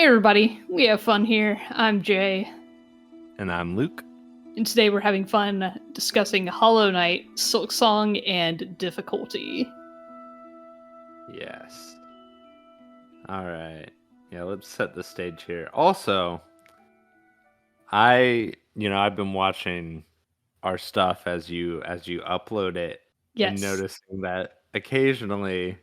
Hey everybody, we have fun here. I'm Jay, And I'm Luke. and today we're having fun discussing Hollow Knight, Silksong, and difficulty. Yes. All right. Yeah, let's set the stage here. Also, I've been watching our stuff as you upload it and Yes. noticing that occasionally,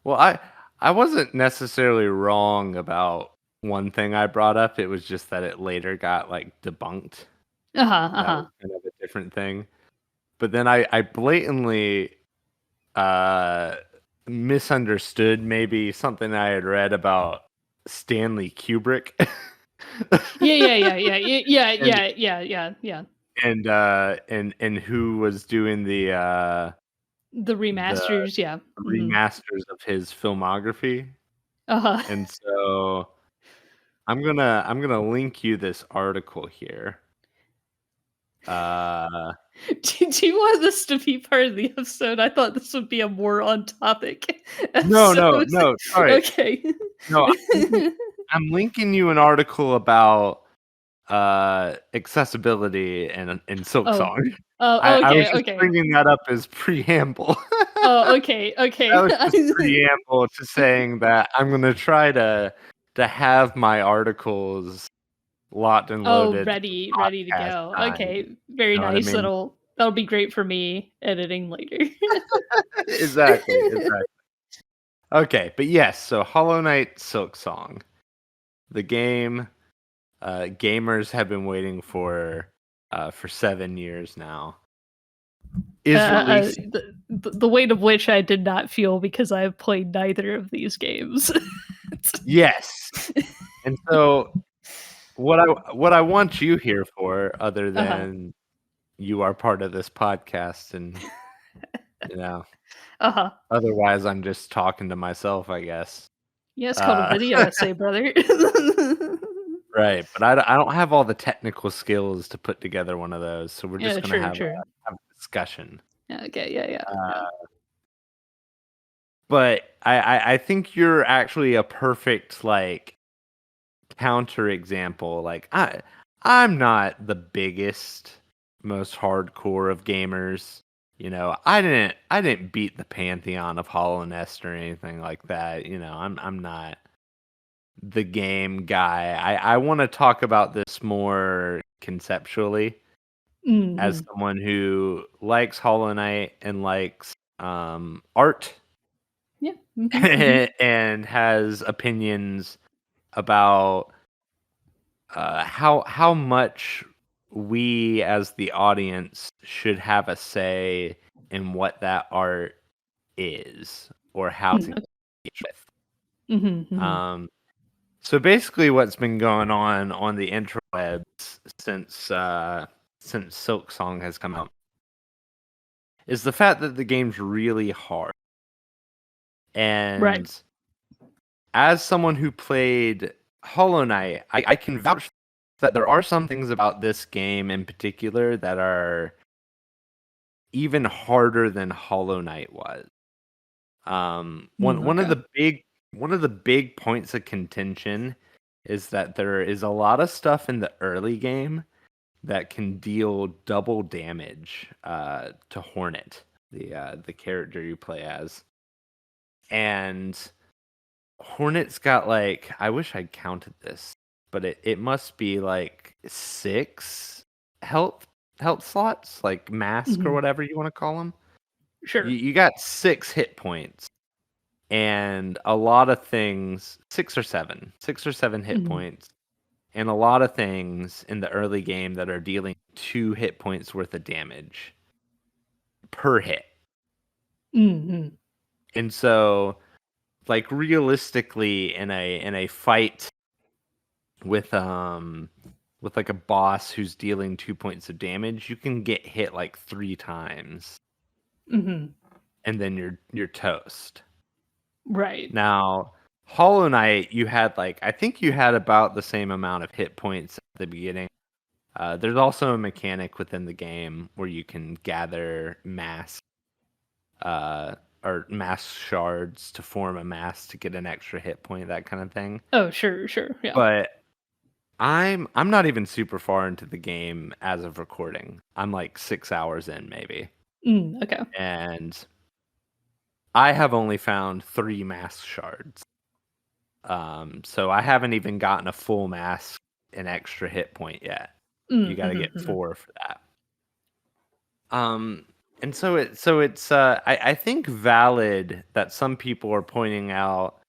well, I wasn't necessarily wrong about one thing I brought up. It was just that it later got like debunked. That was kind of a different thing. But then I blatantly misunderstood maybe something I had read about Stanley Kubrick. Yeah. And who was doing the remasters, yeah. remasters of his filmography. Uh-huh. And so I'm gonna link you this article here. Do you want this to be part of the episode? I thought this would be a more on topic No, sorry. Okay. No, I'm linking you an article about accessibility in Silksong. I was just bringing that up as preamble. Okay. That was just preamble to saying that I'm gonna try to have my articles locked and loaded. Ready to go. Time. Okay, very nice. I mean? That'll be great for me editing later. Exactly. Okay, but yes, so Hollow Knight Silksong, the game gamers have been waiting for 7 years now. Is releasing the weight of which I did not feel because I have played neither of these games. Yes. And so what I want you here for, other than you are part of this podcast, and otherwise I'm just talking to myself, I guess. Yeah, it's called a video essay, brother. Right, but I don't have all the technical skills to put together one of those, so we're just gonna have a discussion. Okay, yeah. But I think you're actually a perfect counter example. Like I'm not the biggest, most hardcore of gamers. I didn't beat the pantheon of Hollow Nest or anything like that. I'm not the game guy. I want to talk about this more conceptually as someone who likes Hollow Knight and likes art. Yeah. And has opinions about how much we as the audience should have a say in what that art is or how to engage with. So basically what's been going on the interwebs since Silksong has come out is the fact that the game's really hard. And as someone who played Hollow Knight, I can vouch that there are some things about this game in particular that are even harder than Hollow Knight was. One of the big points of contention is that there is a lot of stuff in the early game that can deal double damage to Hornet, the character you play as. And Hornet's got I wish I'd counted this, but it must be 6 health slots, like mask or whatever you want to call them. Sure. You got 6 hit points, and a lot of things, 6 or 7 hit points, and a lot of things in the early game that are dealing 2 hit points worth of damage per hit. And so realistically in a fight with a boss who's dealing 2 points of damage, you can get hit 3 times. And then you're toast. Right. Now, Hollow Knight, you had I think you had about the same amount of hit points at the beginning. There's also a mechanic within the game where you can gather mass or mask shards to form a mask to get an extra hit point, that kind of thing. Oh, sure, yeah. But I'm not even super far into the game as of recording. I'm like 6 hours in maybe. Okay. And I have only found 3 mask shards. So I haven't even gotten a full mask, an extra hit point yet. You got to get 4 for that. And it's I think valid that some people are pointing out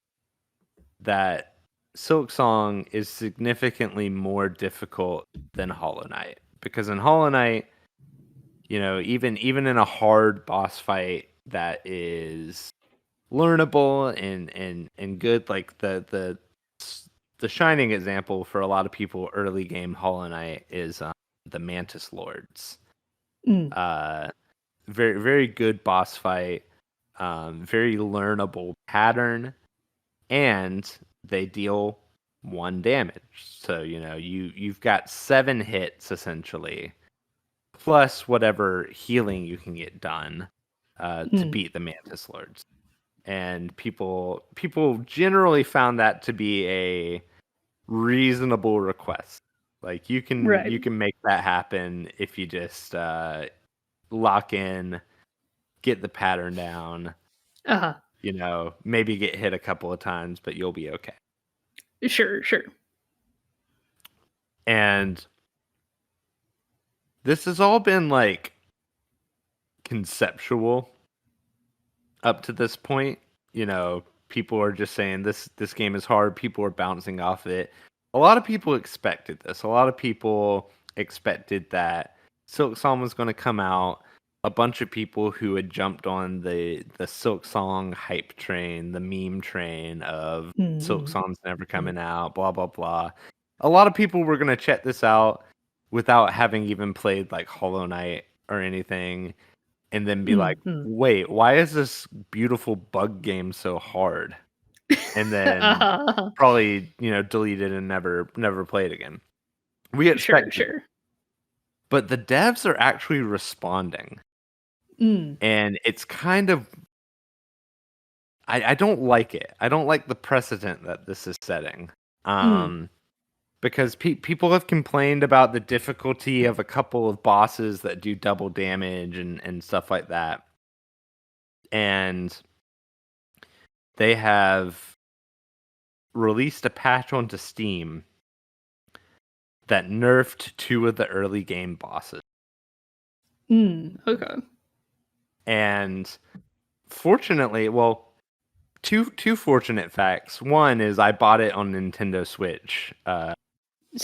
that Silksong is significantly more difficult than Hollow Knight, because in Hollow Knight, even in a hard boss fight that is learnable and good, like the shining example for a lot of people early game Hollow Knight is the Mantis Lords. Uh, very very good boss fight, very learnable pattern, and they deal 1 damage. So you've got 7 hits essentially, plus whatever healing you can get done to beat the Mantis Lords. And people generally found that to be a reasonable request. Like you Right. can make that happen if you just lock in, get the pattern down, maybe get hit a couple of times, but you'll be okay. Sure. And this has all been like conceptual up to this point. People are just saying this game is hard. People are bouncing off it. A lot of people expected this. A lot of people expected that Silksong was going to come out. A bunch of people who had jumped on the Silksong hype train, the meme train of Silksong's never coming out, blah blah blah. A lot of people were going to check this out without having even played like Hollow Knight or anything, and then be like, wait, why is this beautiful bug game so hard? And then probably, delete it and never play it again. We expected it. But the devs are actually responding. And it's kind of, I don't like it. I don't like the precedent that this is setting. Because people have complained about the difficulty of a couple of bosses that do double damage and stuff like that. And they have released a patch onto Steam that nerfed 2 of the early game bosses. Okay. And fortunately, well, two fortunate facts. One is I bought it on Nintendo Switch. I'm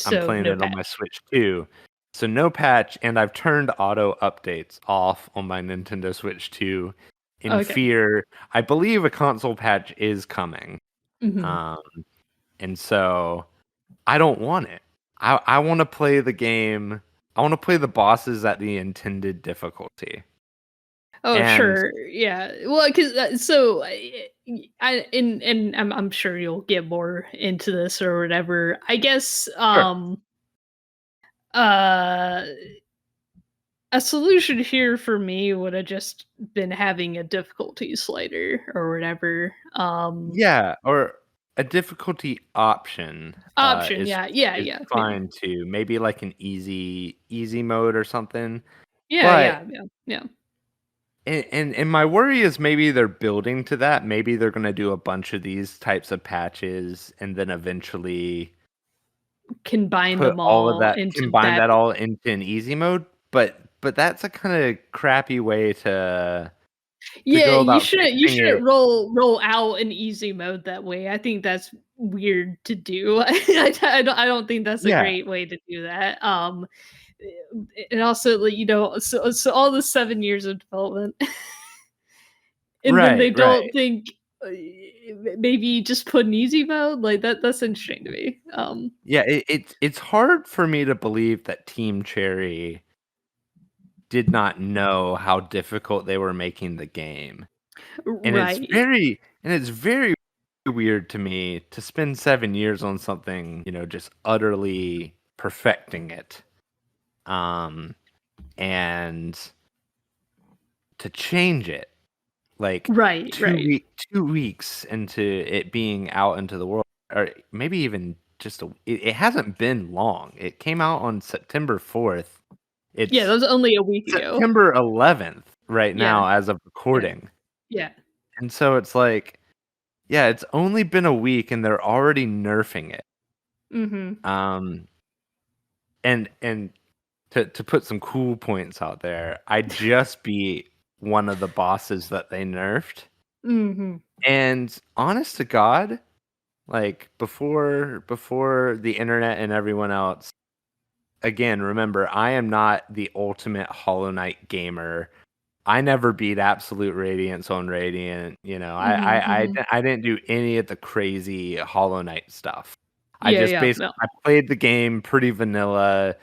playing it on my Switch too. So no patch, and I've turned auto updates off on my Nintendo Switch 2 in fear. I believe a console patch is coming. And so I don't want it. I want to play the game. I want to play the bosses at the intended difficulty. Oh, sure. Yeah. Well, because I'm sure you'll get more into this or whatever. I guess a solution here for me would have just been having a difficulty slider or whatever. Yeah, or a difficulty option. Option, Is yeah. fine too. Maybe like an easy mode or something. Yeah. And my worry is maybe they're building to that. Maybe they're going to do a bunch of these types of patches and then eventually combine put them all of all that, into combine that. that all into an easy mode. But that's a kind of crappy way to Yeah, go you about shouldn't fixing it. roll out an easy mode that way. I think that's weird to do. I don't think that's a Yeah, great way to do that. And also, like, so all the 7 years of development, and then they right. don't think maybe just put an easy mode like that. That's interesting to me. Yeah, it's hard for me to believe that Team Cherry did not know how difficult they were making the game. And Right. it's very weird to me to spend 7 years on something, just utterly perfecting it. And to change it like Right, right. 2 weeks into it being out into the world, or maybe even just it hasn't been long. It came out on September 4th. Yeah, that It's was only a week ago. September 11th right Yeah, now as of yeah, recording. yeah. And so it's like, yeah, it's only been a week and they're already nerfing it. Mhm, Um, and to put some cool points out there, I just beat one of the bosses that they nerfed. mhm. And honest to God, like before the internet and everyone else, again, remember, I am not the ultimate Hollow Knight gamer. I never beat Absolute Radiance on Radiant. You know, Mhm, mhm. I didn't do any of the crazy Hollow Knight stuff. I Yeah, just yeah, basically no. I played the game pretty vanilla.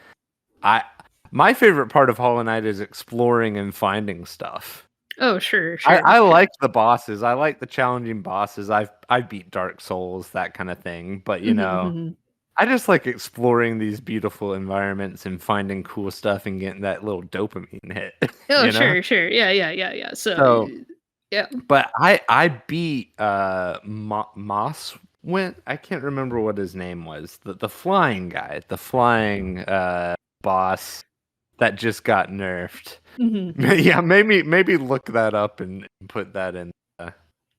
I My favorite part of Hollow Knight is exploring and finding stuff. Oh, sure, I, sure, I sure. like the bosses. I like the challenging bosses. I beat Dark Souls, that kind of thing. But you Mhm, know, mhm. I just like exploring these beautiful environments and finding cool stuff and getting that little dopamine hit. Oh, You know. sure, sure. Yeah, yeah, yeah, yeah. So, So, yeah. but I beat Moss went. I can't remember what his name was. The flying guy, the flying boss that just got nerfed. Mhm. Yeah, maybe look that up and put that in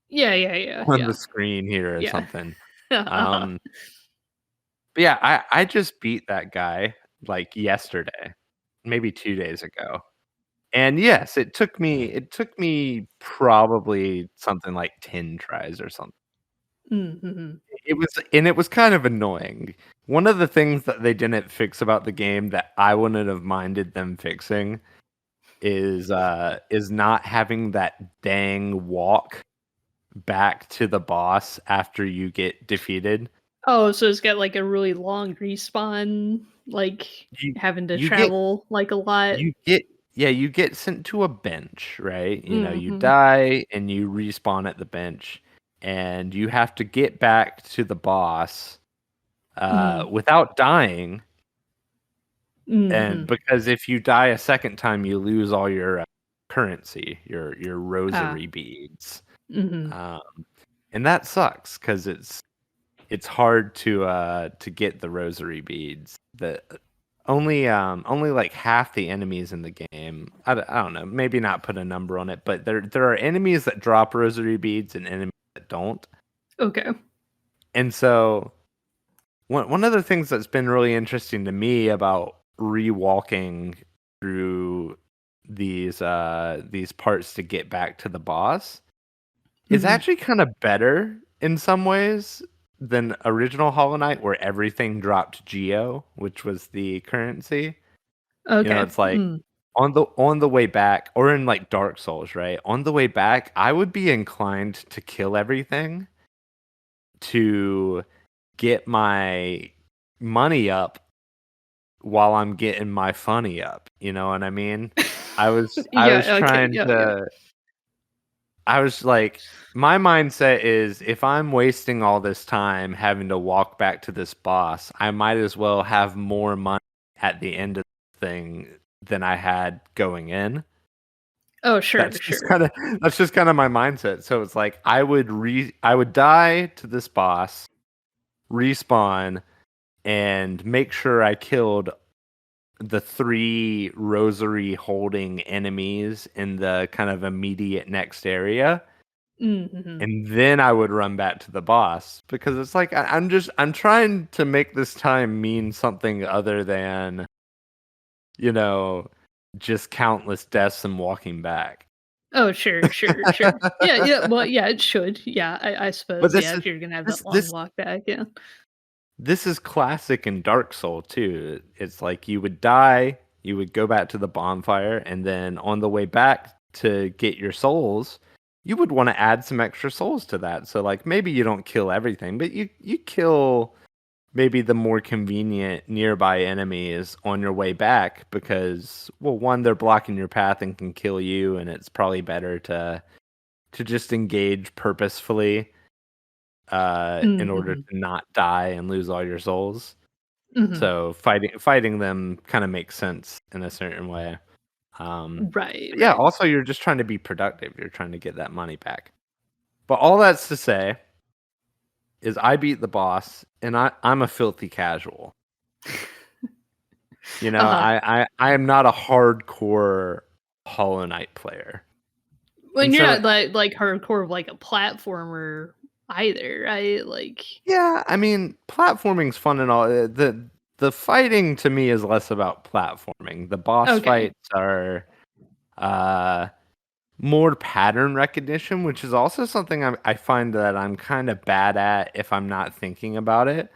Yeah, yeah, yeah, on the yeah. screen here or Yeah. something. Uh-huh. But yeah, I just beat that guy like yesterday, maybe 2 days ago. And yes, it took me probably something like 10 tries or something. Mhm. It was kind of annoying. One of the things that they didn't fix about the game that I wouldn't have minded them fixing is not having that dang walk back to the boss after you get defeated. Oh, so it's got, like, a really long respawn, like, You having to you get travel, like, a lot? you get yeah, you get sent to a bench, right? You know, you Mhm. die and you respawn at the bench, and you have to get back to the boss Mhm. without dying. And Mhm. because if you die a second time, you lose all your currency, your Ah. rosary beads. Mhm. Um, and that sucks because it's hard to get the rosary beads. The only like half the enemies in the game. I don't know. Maybe not put a number on it, but there are enemies that drop rosary beads and enemies that don't. Okay. And so one of the things that's been really interesting to me about rewalking through these parts to get back to the boss is Mhm. actually kind of better in some ways than original Hollow Knight, where everything dropped Geo, which was the currency. You know, Okay. it's like Mm. on the way back, or in like Dark Souls, right? On the way back, I would be inclined to kill everything to get my money up while I'm getting my funny up. You know what I mean? I was Yeah, okay, trying yeah, yeah. to I was like, my mindset is if I'm wasting all this time having to walk back to this boss, I might as well have more money at the end of the thing than I had going in. Oh, That's sure, just sure. kind of that's just kind of my mindset. So it's like I would die to this boss, respawn, and make sure I killed the three rosary holding enemies in the kind of immediate next area. Mhm. And then I would run back to the boss because it's like I'm trying to make this time mean something other than, you know, just countless deaths and walking back. Oh, sure, sure, sure. Yeah, yeah, well, yeah, it should. Yeah, I But suppose, this yeah, is if you're gonna have this that long this walk back, yeah. this is classic in Dark Soul too. It's like you would die, you would go back to the bonfire, and then on the way back to get your souls, you would want to add some extra souls to that. So like maybe you don't kill everything, but you kill maybe the more convenient nearby enemies on your way back because, well, one, they're blocking your path and can kill you, and it's probably better to just engage purposefully in order Mhm. to not die and lose all your souls. Mhm. So fighting them kind of makes sense in a certain way. Right, But yeah, right. also you're just trying to be productive. You're trying to get that money back. But all that's to say is I beat the boss, and I'm a filthy casual. You know, Uh-huh. I am not a hardcore Hollow Knight player. When And you're so not like hardcore like a platformer either, right? Like yeah, I mean, platforming's fun and all. The fighting to me is less about platforming. The boss okay. fights are uh more pattern recognition, which is also something I find that I'm kind of bad at if I'm not thinking about it.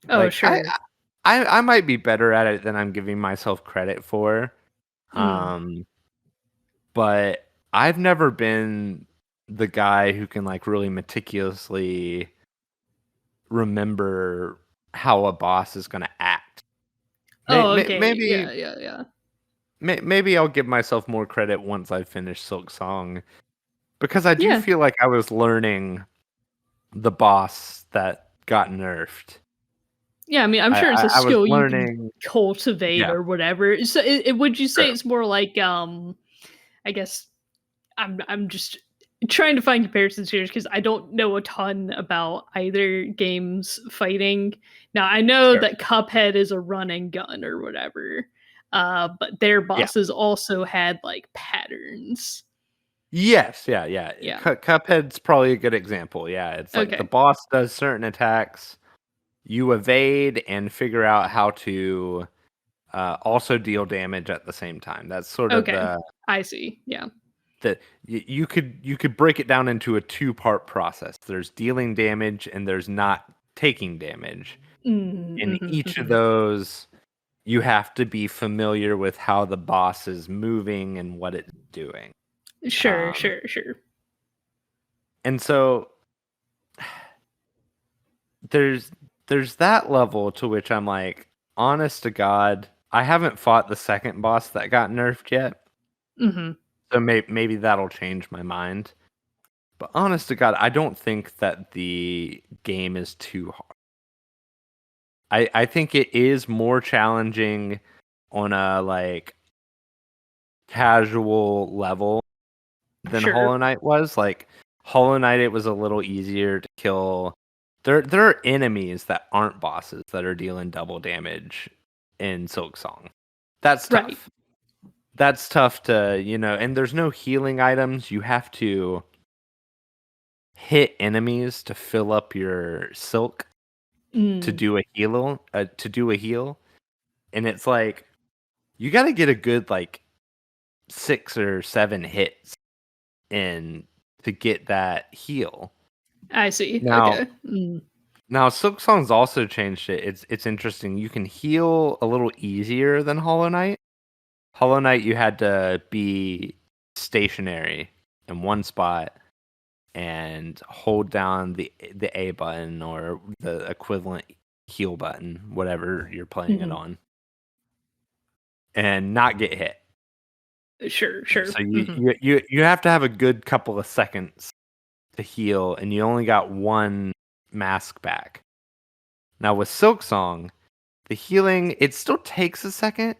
Oh, Like sure. I might be better at it than I'm giving myself credit for. Mm. Um, but I've never been the guy who can like really meticulously remember how a boss is going to act. Oh, okay. Maybe Yeah, yeah, yeah. maybe I'll give myself more credit once I finish Silksong because I do Yeah. feel like I was learning the boss that got nerfed. Yeah, I mean, I'm sure it's a I was skill you can learning. cultivate Yeah, or whatever. So, would you say true. it's more like, I guess I'm just trying to find comparisons here because I don't know a ton about either game's fighting. Now, I know Sure. that Cuphead is a run and gun or whatever, but their Yeah. bosses also had like patterns. Yes. Yeah. Yeah. Yeah. Cuphead's probably a good example. Yeah. It's like the Okay. boss does certain attacks, you evade and figure out how to also deal damage at the same time. That's sort of Okay. I see. Yeah. you could break it down into a two-part process. There's dealing damage and there's not taking damage. In Mm-hmm, each of hmm. those, you have to be familiar with how the boss is moving and what it's doing. Sure, Um, sure, sure. and so there's there's that level to which I'm like, honest to God, I haven't fought the second boss that got nerfed yet. Hmm. So maybe that'll change my mind. But honest to God, I don't think that the game is too hard. I think it is more challenging on a like casual level than Sure. Hollow Knight was. Like Hollow Knight, it was a little easier to kill. There are enemies that aren't bosses that are dealing double damage in Silksong. That's Right. tough. That's tough to, and there's no healing items. You have to hit enemies to fill up your silk Mm, to do a heal, and it's like you got to get a good like 6 or 7 hits in to get that heal. I see. Now, Okay. Mm, now Silksong's also changed it. It's interesting. You can heal a little easier than Hollow Knight. Hollow Knight, you had to be stationary in one spot and hold down the A button or the equivalent heal button, whatever you're playing it mhm. on, and not get hit. Sure, sure. So Mhm. you have to have a good couple of seconds to heal, and you only got one mask back. Now with Silksong, the healing it still takes a second,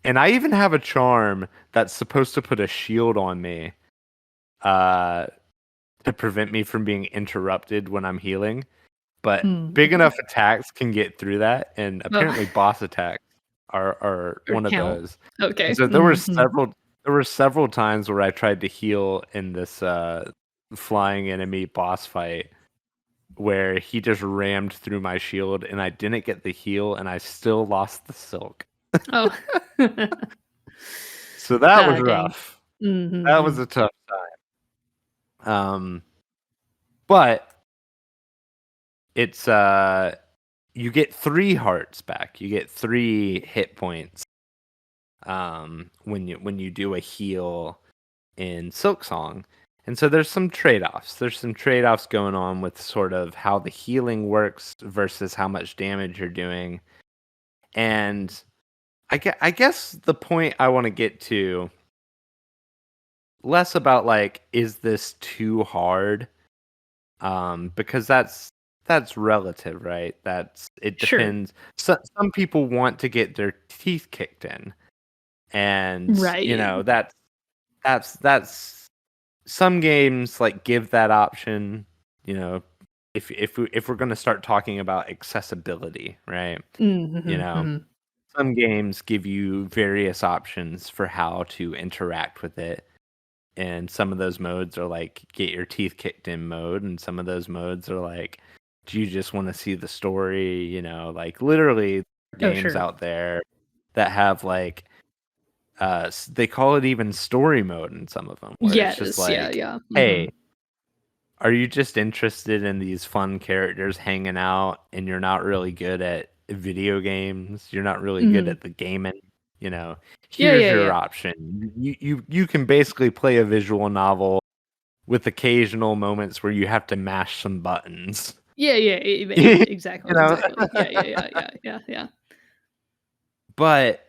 and I even have a charm that's supposed to put a shield on me, uh, to prevent me from being interrupted when I'm healing. But Mm, big mhm. enough attacks can get through that, and Oh, apparently boss attacks are or one of count. those. And Okay. so Mhm. there were several times where I tried to heal in this flying enemy boss fight where he just rammed through my shield and I didn't get the heal and I still lost the silk. Oh. So that was Ah, dang. rough. That was Mhm. a tough time. But it's you get 3 hearts back. You get 3 hit points when you do a heal in Silksong. And so there's some trade-offs. There's some trade-offs going on with sort of how the healing works versus how much damage you're doing. And I guess the point I want to get to less about like is this too hard? Because that's relative, right? That's it Sure. depends. Some people want to get their teeth kicked in. And, Right. that's some games, like, give that option, you know, if we're gonna start talking about accessibility, right? You Mhm, know, mhm. some games give you various options for how to interact with it, and some of those modes are like get your teeth kicked in mode, and some of those modes are like, do you just want to see the story? Like literally Oh, games sure. out there that have like they call it even story mode in some of them, where it's just Yes, yeah, like, yeah. hey, Mhm. are you just interested in these fun characters hanging out and you're not really good at video games? You're not really good Mhm. at the gaming, you know. Yeah, Here's yeah, your yeah. option. You can basically play a visual novel with occasional moments where you have to mash some buttons. Yeah, yeah, You exactly, know? exactly. Yeah, yeah, yeah, yeah, yeah, yeah. But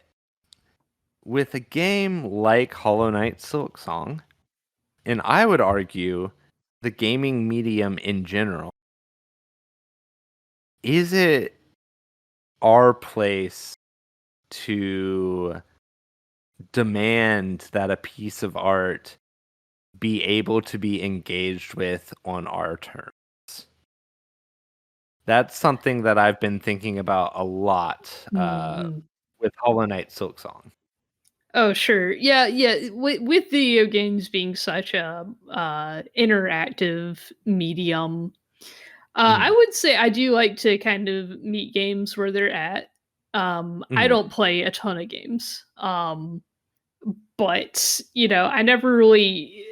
with a game like Hollow Knight Silksong, and I would argue the gaming medium in general, is it our place to demand that a piece of art be able to be engaged with on our terms? That's something that I've been thinking about a lot Mhm. with Hollow Knight Silksong. Oh, sure. Yeah, yeah. With video games being such a interactive medium, I Mhm, would say I do like to kind of meet games where they're at. I mhm, don't play a ton of games, but I never really.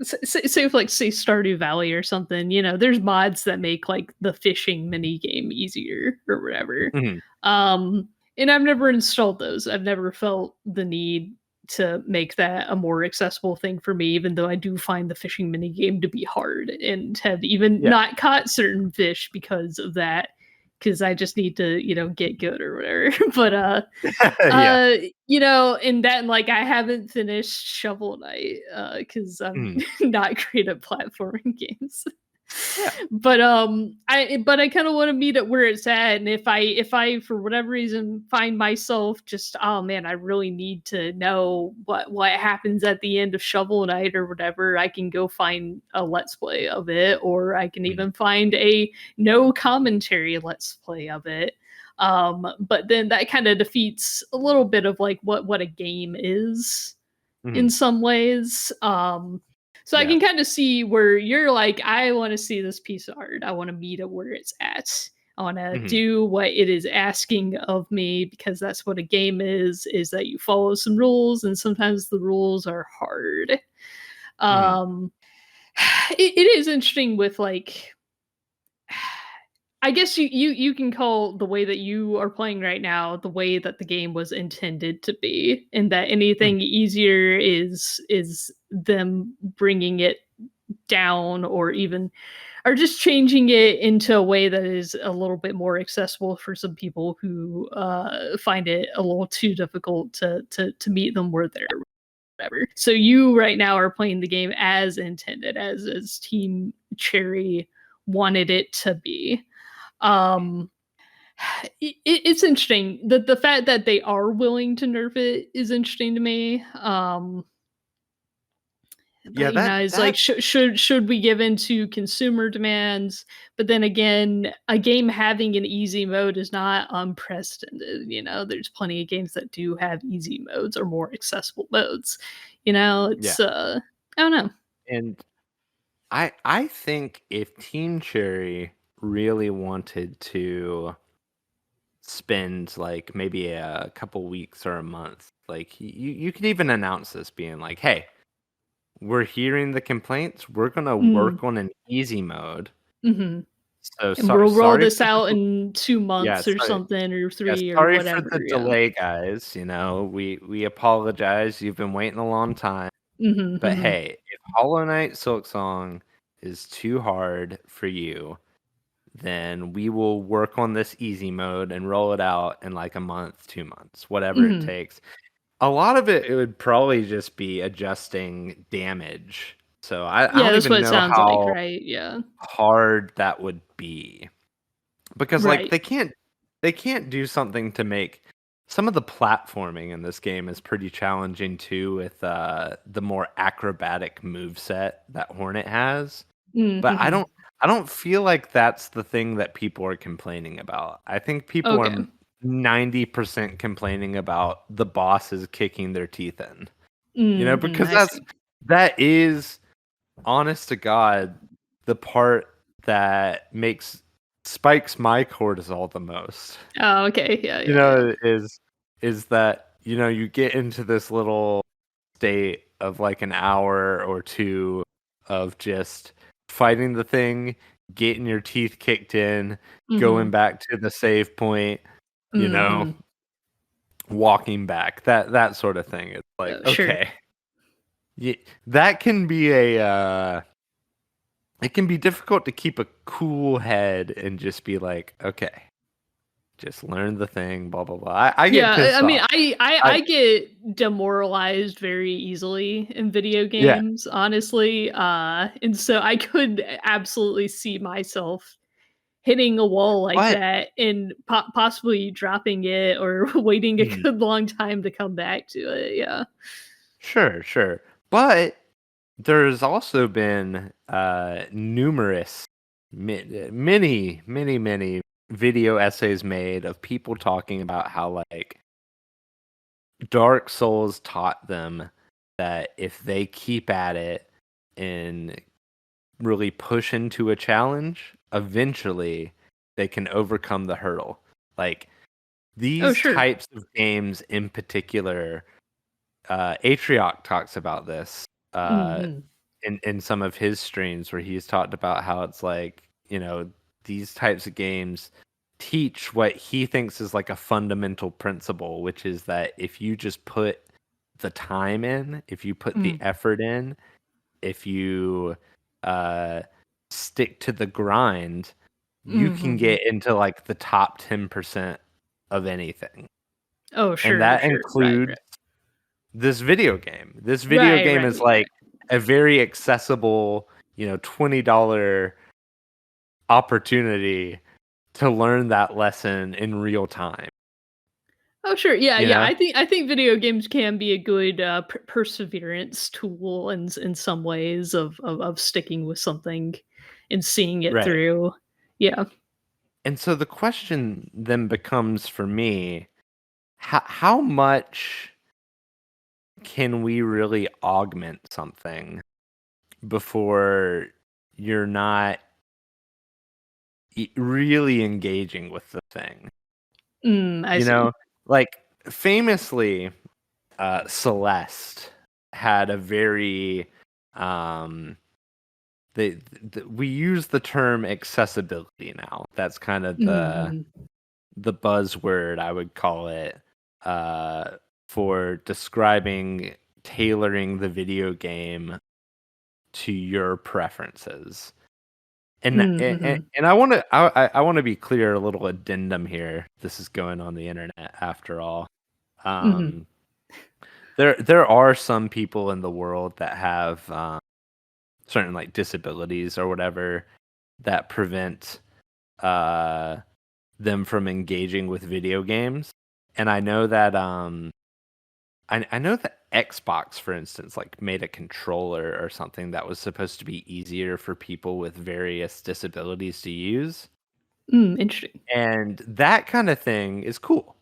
Say if, like, say Stardew Valley or something. There's mods that make like the fishing mini game easier or whatever. mhm, Um, and I've never installed those. I've never felt the need to make that a more accessible thing for me, even though I do find the fishing mini game to be hard and have even yeah. not caught certain fish because of that. Because I just need to, get good or whatever. But Yeah. and then, like, I haven't finished Shovel Knight, because I'm Mhm, not great at platforming games. yeah, But I kinda wanna meet it where it's at, and if I, for whatever reason, find myself just, "Oh, man, I really need to know what happens at the end of Shovel Knight," or whatever, I can go find a Let's Play of it, or I can mhm, even find a no commentary Let's Play of it. But then that kinda defeats a little bit of, like, what a game is in mhm, some ways. So I yeah, can kinda see where you're like, "I wanna see this piece of art. I wanna meet it where it's at. I wanna mhm, do what it is asking of me because that's what a game is that you follow some rules, and sometimes the rules are hard." mhm, Um, it is interesting with, like, I guess you can call the way that you are playing right now the way that the game was intended to be, and that mhm, anything easier is them bringing it down, or just changing it into a way that is a little bit more accessible for some people who find it a little too difficult to meet them where they're, whatever. So you right now are playing the game as intended, as Team Cherry wanted it to be. Um, it's interesting. The fact that they are willing to nerf it is interesting to me. yeah. But That it's like, that should we give in to consumer demands? But then again, a game having an easy mode is not unprecedented. There's plenty of games that do have easy modes or more accessible modes. Yeah, It's I don't know. and I think if Team Cherry really wanted to spend like maybe a couple weeks or a month, like you could even announce this being like, hey, we're hearing the complaints, we're gonna Mm, work on an easy mode. mhm. So And we'll roll sorry this for the out in 2 yeah, months or sorry. something, or Yeah, 3 or sorry for the whatever. Yeah. delay, guys. We apologize. You've been waiting a long time. Mhm, But mhm. hey, if Hollow Knight Silksong is too hard for you, then we will work on this easy mode and roll it out in like a month, 2 months, whatever it Mhm. takes. A lot of it would probably just be adjusting damage. So I Yeah, don't that's even what it know sounds like, how right? Yeah. hard that would be. Because like Right. they can't do something to make some of the platforming in this game is pretty challenging too, with the more acrobatic move set that Hornet has. But Mhm. I don't feel like that's the thing that people are complaining about. I think people are Okay. 90% complaining about the bosses kicking their teeth in. Mhm, Because I see. that is, honest to God, the part that spikes my cortisol the most. Oh, okay. Yeah, You yeah, yeah. know, is that, you get into this little state of like an hour or two of just fighting the thing, getting your teeth kicked in, going Mhm. back to the save point, you know, Mhm. walking back, that sort of thing. It's like, Sure. okay, that can be it can be difficult to keep a cool head and just be like, okay, just learn the thing, blah blah blah. I get Yeah, I pissed mean, off. I I get demoralized very easily in video Yeah, games, honestly, and so I could absolutely see myself hitting a wall like but that and possibly dropping it or waiting a mhm, good long time to come back to it, yeah. sure, sure. But there's also been numerous, many video essays made of people talking about how like Dark Souls taught them that if they keep at it and really push into a challenge, eventually they can overcome the hurdle. Like Oh, these sure. types of games in particular, Atrioc talks about this Mhm. in some of his streams where he's talked about how it's like, these types of games teach what he thinks is like a fundamental principle, which is that if you just put the time in, if you put the Mm. effort in, if you uh, stick to the grind, you can Mhm. get into like the top 10% of anything. Oh, And sure, that sure. Right, includes right. this video game. This video Right, game right, is right. like a very accessible, $20 opportunity to learn that lesson in real time, Oh, sure. Yeah, you yeah. know? I think video games can be a good perseverance tool in some ways of sticking with something and seeing it Right. through. Yeah. And so the question then becomes for me, how much can we really augment something before you're not really engaging with the thing? I You see. know, like famously, Celeste had a very um we use the term accessibility now. That's kind of Mhm. the buzzword I would call it uh for describing tailoring the video game to your preferences. Mhm. And I want to be clear, a little addendum here. This is going on the internet after all. Mhm. Um there are some people in the world that have certain like disabilities or whatever that prevent uh, them from engaging with video games. And I know that I know that Xbox, for instance, like made a controller or something that was supposed to be easier for people with various disabilities to use. Interesting. And that kind of thing is cool.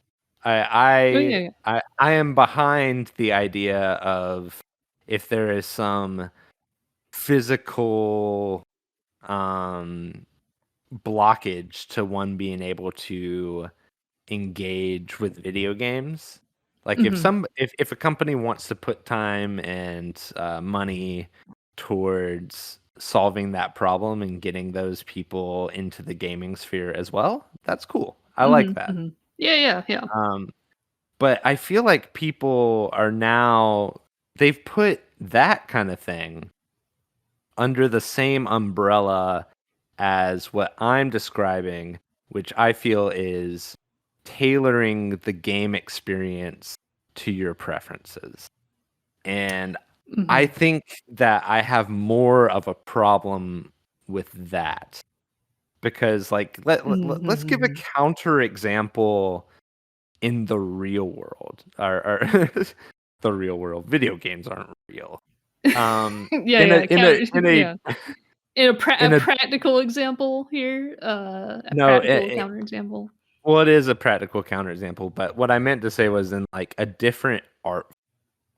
Oh, yeah, yeah. I am behind the idea of if there is some physical um blockage to one being able to engage with video games. Like Mhm. if a company wants to put time and money towards solving that problem and getting those people into the gaming sphere as well, that's cool. I like Mhm. that. Mhm. Yeah, yeah, yeah. Um, but I feel like people are now they've put that kind of thing under the same umbrella as what I'm describing, which I feel is tailoring the game experience to your preferences. And I Mhm. think that I have more of a problem with that because like let's give a Mhm. counter example in the real world, or the real world. Video games aren't real. Yeah, In a yeah, in a in a yeah. In a in a practical example here, a no, practical counterexample. well, it is a practical counterexample, but what I meant to say was in like a different art,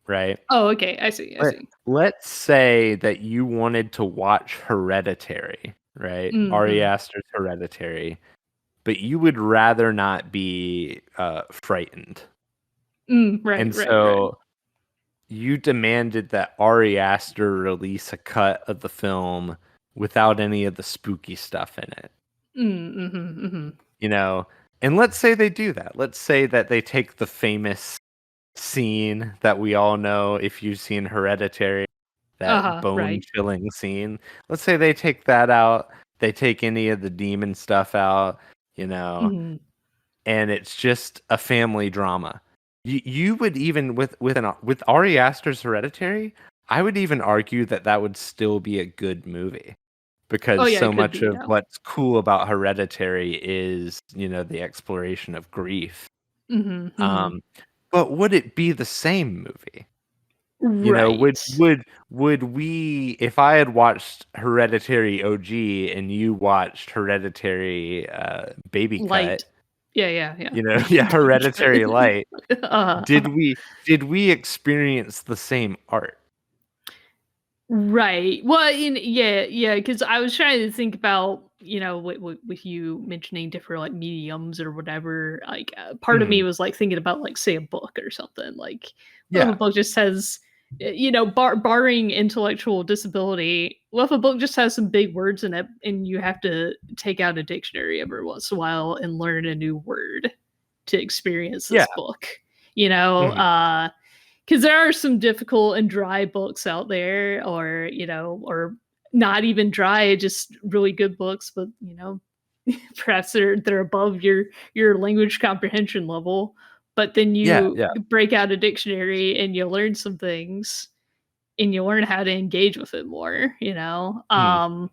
right? Oh, okay, I see, I see. Let's say that you wanted to watch Hereditary, right? Ari Mhm. Aster's Hereditary, but you would rather not be frightened. Right, And right, right. so you demanded that Ari Aster release a cut of the film without any of the spooky stuff in it, Mhm, mhm. you know? And let's say they do that. Let's say that they take the famous scene that we all know if you've seen Hereditary, that Uh-huh, bone right. chilling scene. Let's say they take that out, they take any of the demon stuff out, you know, Mhm. and it's just a family drama. You would even with Ari Aster's Hereditary, I would even argue that that would still be a good movie Oh, because yeah, it so could much be, of yeah. what's cool about Hereditary is, the exploration of grief. Mhm, mhm. Um, but would it be the same movie? You know, would Right. would would we if I had watched Hereditary OG and you watched Hereditary Baby Light. Cut, Yeah, yeah, yeah. yeah, Hereditary Light, Uh-huh. did we experience the same art? Right. Well, yeah, yeah, because I was trying to think about, with you mentioning different like mediums or whatever. Like, part of me Mhm. was like thinking about like say a book or something. Like, what if a Yeah. book just has, barring intellectual disability, what if a book just has some big words in it and you have to take out a dictionary every once in a while and learn a new word to experience Yeah. this book? You know, Mhm. because there are some difficult and dry books out there, or or not even dry, just really good books, but perhaps they're above your language comprehension level. But then Yeah, you yeah. break out a dictionary and you learn some things and you learn how to engage with it more. Mhm.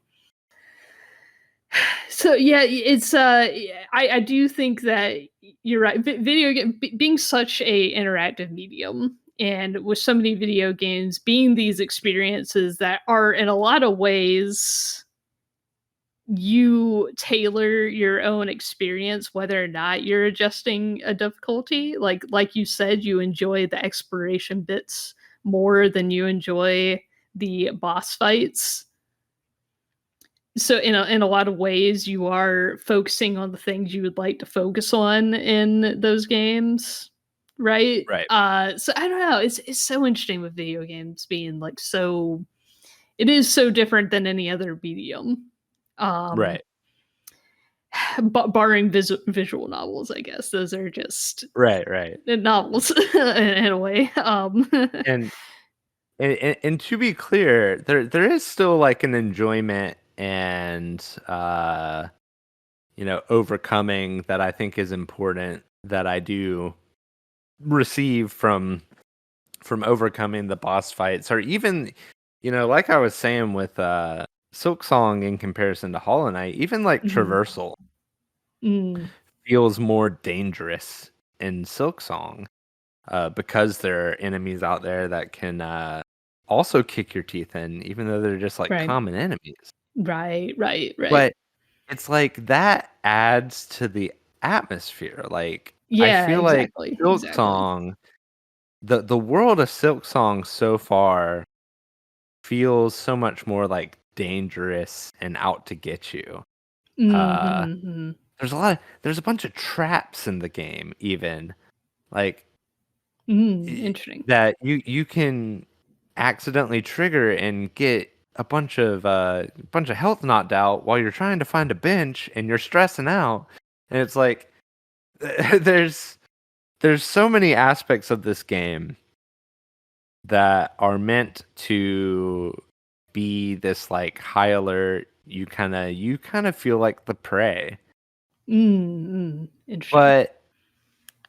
So yeah, it's yeah, I do think that you're right. Video game being such a interactive medium, and with so many video games being these experiences that are in a lot of ways you tailor your own experience whether or not you're adjusting a difficulty. Like you said, you enjoy the exploration bits more than you enjoy the boss fights, so in a lot of ways, you are focusing on the things you would like to focus on in those games, right? Right. So I don't know. It's so interesting with video games being like so. It is so different than any other medium, um, Right. barring visual novels. I guess those are just Right, right. novels in a way. And and to be clear, there is still like an enjoyment and overcoming that I think is important that I do receive from overcoming the boss fights or even like I was saying with Silksong in comparison to Hollow Knight, even like Mhm. traversal Mm, feels more dangerous in Silksong because there are enemies out there that can also kick your teeth in even though they're just like right, common enemies. right, right, right. But it's like that adds to the atmosphere. Like I Yeah, feel like exactly, exactly. Silksong, the world of Silksong so far feels so much more like dangerous and out to get you. Uh Mhm, mhm. there's a bunch of traps in the game even. Like i- Interesting. that you can accidentally trigger and get a bunch of health knocked out while you're trying to find a bench and you're stressing out. And it's like there's there's so many aspects of this game that are meant to be this like high alert. You kind of feel like the prey, Interesting. but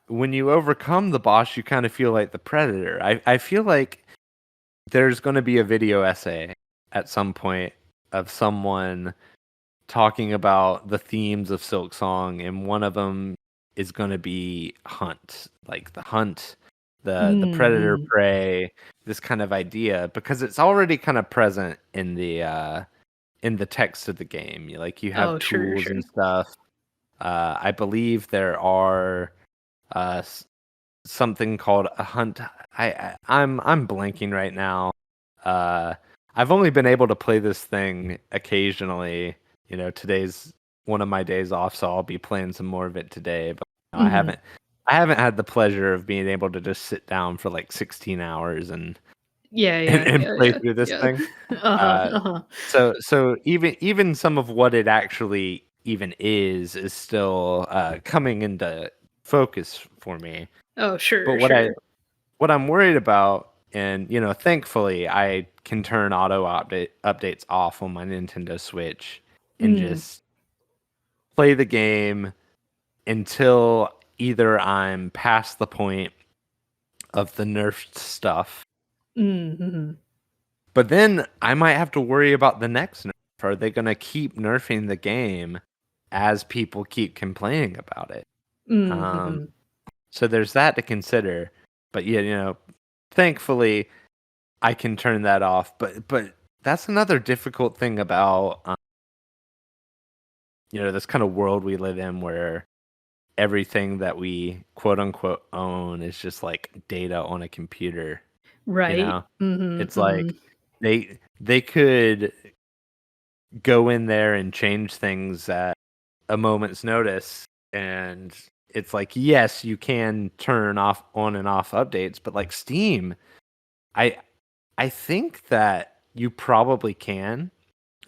when you overcome the boss, you kind of feel like the predator. I feel like there's going to be a video essay at some point of someone talking about the themes of Silksong, and one of them is going to be hunt, like the hunt, the predator prey, this kind of idea, because it's already kind of present in the text of the game. You have Oh, sure, tools sure. and stuff. I believe there are something called a hunt. I'm blanking right now. Uh, I've only been able to play this thing occasionally. Today's one of my days off, so I'll be playing some more of it today. But I Mhm. haven't had the pleasure of being able to just sit down for like 16 hours and Yeah, and, yeah, and yeah, play yeah, through this yeah. thing. Uh-huh, Uh, uh-huh. so even some of what it actually even is still coming into focus for me. Oh, But sure, what I sure. what I'm worried about, and thankfully I can turn auto updates off on my Nintendo Switch and Mm, just play the game until either I'm past the point of the nerfed stuff, mhm. but then I might have to worry about the next nerf. Are they going to keep nerfing the game as people keep complaining about it? Um, Mhm. so there's that to consider. But yeah, thankfully I can turn that off. But that's another difficult thing about this kind of world we live in, where everything that we quote unquote own is just like data on a computer. You Right. know, Mhm, it's like mhm. they could go in there and change things at a moment's notice, and it's like, yes, you can turn off on and off updates, but like Steam, I I think that you probably can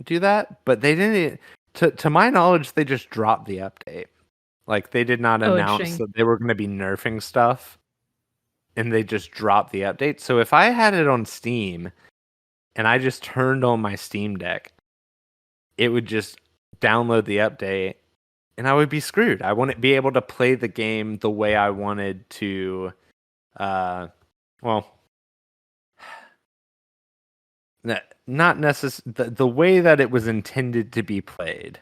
do that, but they didn't. To my knowledge, they just dropped the update. Like, they did not Oh, announce interesting. that they were going to be nerfing stuff, and they just dropped the update. So if I had it on Steam and I just turned on my Steam Deck, it would just download the update, and I would be screwed. I wouldn't be able to play the game the way I wanted to. Uh, well, not necessarily the way that it was intended to be played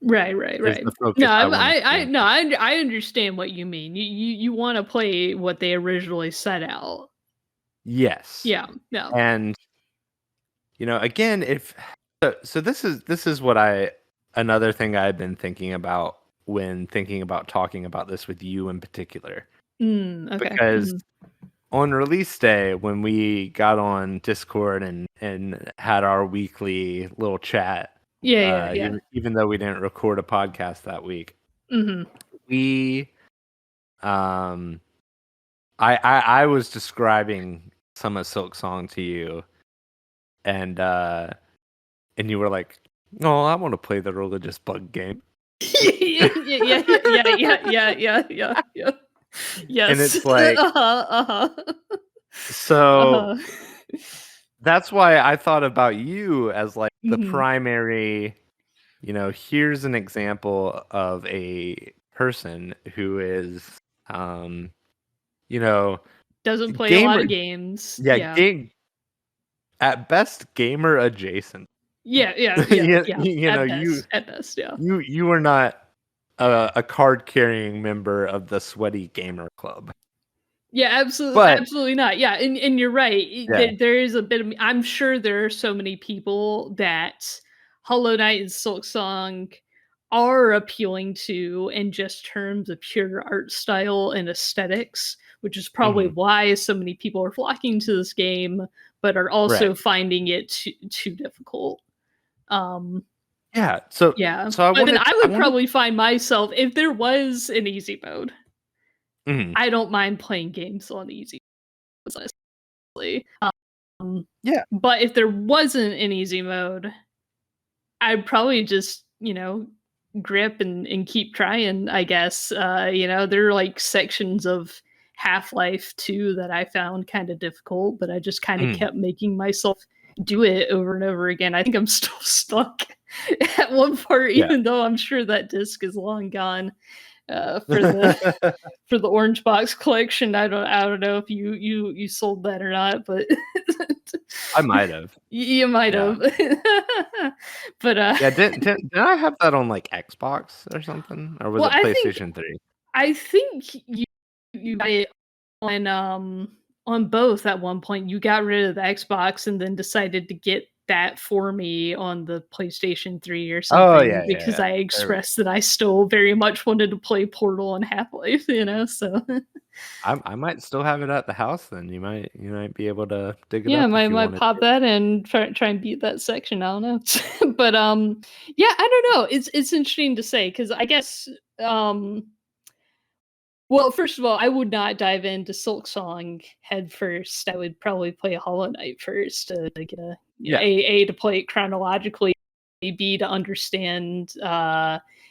Right, right, is right. the No, focus I want to put I in. no, I understand what you mean. You wanna play what they originally set out. Yes, Yeah, yeah. and again, if so this is what I another thing I've been thinking about when thinking about talking about this with you in particular, Okay. because Mhm. on release day, when we got on Discord and had our weekly little chat, Yeah, yeah, yeah. even though we didn't record a podcast that week, Mhm. we um I was describing some of Silksong to you, and you were like, "Oh, I want to play the religious bug game," Yeah, yeah, yeah, yeah, yeah, yeah, yeah, yeah, yeah. and Yes. it's like, Uh-huh, uh-huh. so Uh-huh. that's why I thought about you as like the Mhm. primary. Here's an example of a person who is, um, you know, Doesn't play a lot gamer. of games. Yeah, Yeah. game at best gamer adjacent. Yeah, yeah, yeah, you, yeah. you know, you At best, yeah. you are not a card carrying member of the sweaty gamer club, Yeah, absolutely, but absolutely not. Yeah, and you're right. yeah, There is a bit of I'm sure there are so many people that Hollow Knight and Silksong are appealing to in just terms of pure art style and aesthetics, which is probably mhm, why so many people are flocking to this game, but are right, also finding it too difficult. Um, yeah. So yeah, so I but then wanted I I would wanted. probably find myself if there was an easy mode. Mhm, I don't mind playing games on easy modes, honestly. Um, yeah, but if there wasn't an easy mode, I'd probably just, grip and keep trying, I guess. There are like sections of Half-Life 2 that I found kind of difficult, but I just kind of mhm, kept making myself do it over and over again. I think I'm still stuck at one part, yeah. even though I'm sure that disc is long gone for the for the orange box collection. I don't know if you sold that or not, but I might have. you might Yeah. have. But Yeah, didn't I have that on, like, Xbox or something? Or was well, it PlayStation 3? I think you got it on both at one point. You got rid of the Xbox and then decided to get that for me on the PlayStation 3 or Oh, something yeah, because yeah. I expressed that I still very much wanted to play Portal and Half-Life, so I might still have it at the house then. You might be able to dig it yeah, up if you might wanted pop to. that and try and beat that section, I don't know. But, yeah, I don't know, it's interesting to say because I guess, um well, first of all, I would not dive into Silksong head first. I would probably play Hollow Knight first to get Yeah. to play it chronologically, B to understand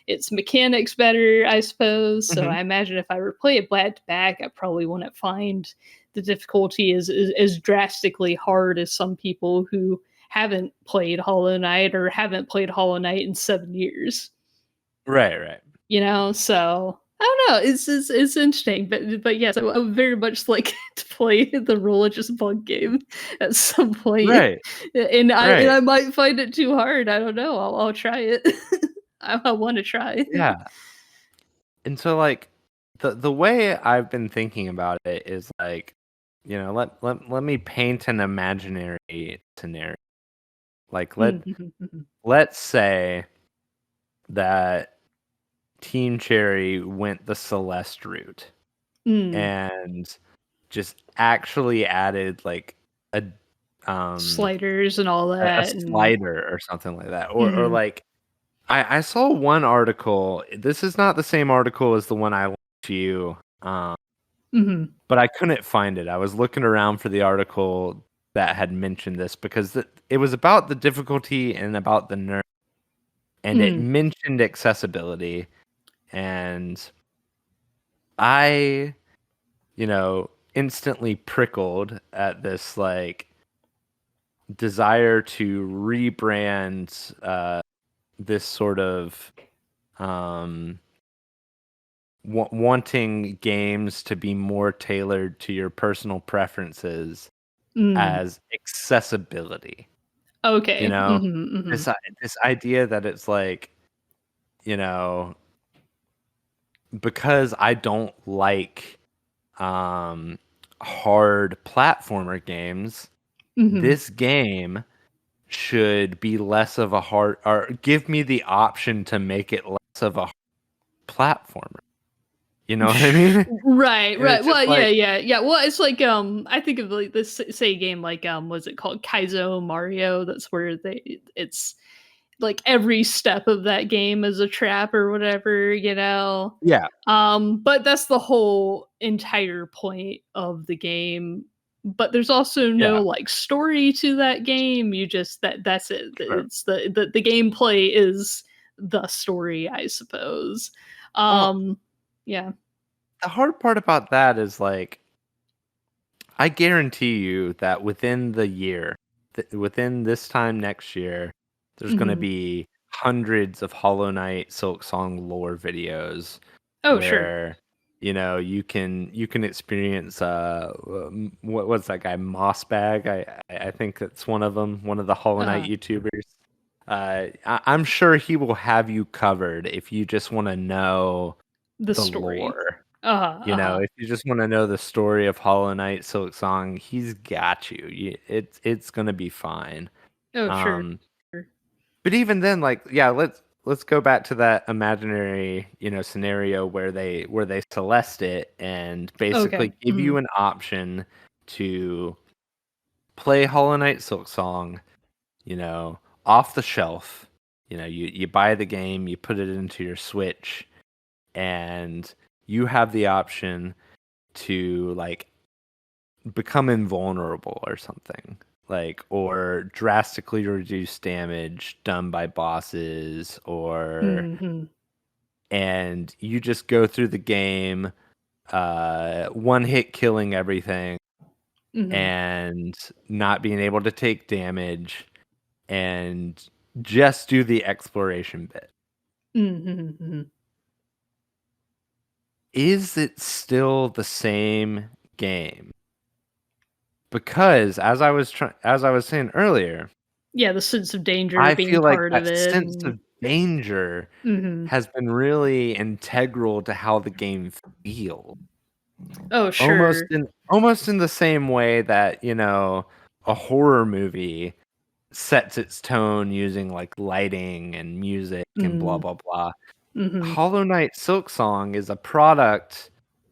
its mechanics better, I suppose. So Mhm. I imagine if I were to play it back to back, I probably wouldn't find the difficulty as drastically hard as some people who haven't played Hollow Knight or haven't played Hollow Knight in 7 years. Right, right. So I don't know. It's interesting, but yes, I would very much like to play the religious bug game at some point, Right, and right. I might find it too hard. I don't know. I'll try it. I want to try. Yeah. And so, like, the way I've been thinking about it is, like, let me paint an imaginary scenario. Like, let's say that Team Cherry went the Celeste route Mm, and just actually added, like, a, um sliders and all a that, and slider or something like that, or mhm, like I saw one article. This is not the same article as the one I linked to you, mhm, but I couldn't find it. I was looking around for the article that had mentioned this because it was about the difficulty and about the nerf, and it mm, mentioned accessibility. And I, instantly prickled at this, like, desire to rebrand this sort of um wanting games to be more tailored to your personal preferences mm. as accessibility. You Okay. know, Mhm, mhm, this idea that it's like, you know, because I don't like um hard platformer games, mhm. this game should be less of a hard, or give me the option to make it less of a platformer. You know what I mean? Right, And right. it's just Well, yeah, like, yeah, yeah. Well, it's like I think of like this say game like was it called Kaizo Mario? That's where it's like every step of that game is a trap or whatever. yeah, But that's the whole entire point of the game. But there's also no yeah, like story to that game. You just that's it. sure. It's the gameplay is the story, I suppose. Well, Um, yeah. the hard part about that is, like, I guarantee you that within the year, within this time next year, there's gonna Mhm. be hundreds of Hollow Knight Silksong lore videos Oh, sure. where, you can experience, what's that guy, Mossbag? I think that's one of them, one of the Hollow Knight Uh-huh. YouTubers. I'm sure he will have you covered if you just wanna know The the story. lore. Uh-huh, uh-huh. If you just wanna know the story of Hollow Knight, Silksong, he's got you. It's gonna be fine. Oh, sure. Um, but even then, like, yeah, let's go back to that imaginary, scenario where they celeste it and Okay. basically give you Mhm. an option to play Hollow Knight Silksong, off the shelf. You buy the game, you put it into your Switch, and you have the option to, like, become invulnerable or something, like, or drastically reduce damage done by bosses, or Mhm. and you just go through the game, one hit killing everything Mhm. and not being able to take damage, and just do the exploration bit. Mhm, mhm. Is it still the same game? Because as I was saying earlier, Yeah, the sense of danger I being feel like part of that it sense and of, danger Mhm. has been really integral to how the game feels. Oh, sure. Almost in the same way that, a horror movie sets its tone using, like, lighting and music and blah, Mm. blah, blah. Mhm. Hollow Knight Silksong is a product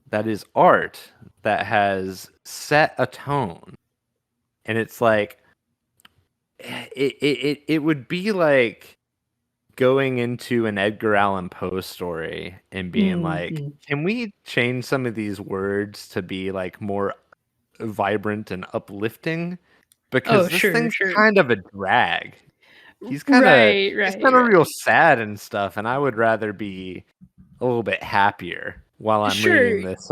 that is art that has set a tone, and it's like it would be like going into an Edgar Allan Poe story and being like, Mhm. "Can we change some of these words to be, like, more vibrant and uplifting?" Oh, Because this sure, thing's sure. kind of a drag. Right, He's right, kinda real right. sad and stuff, and I would rather be a little bit happier while I'm reading Sure. this,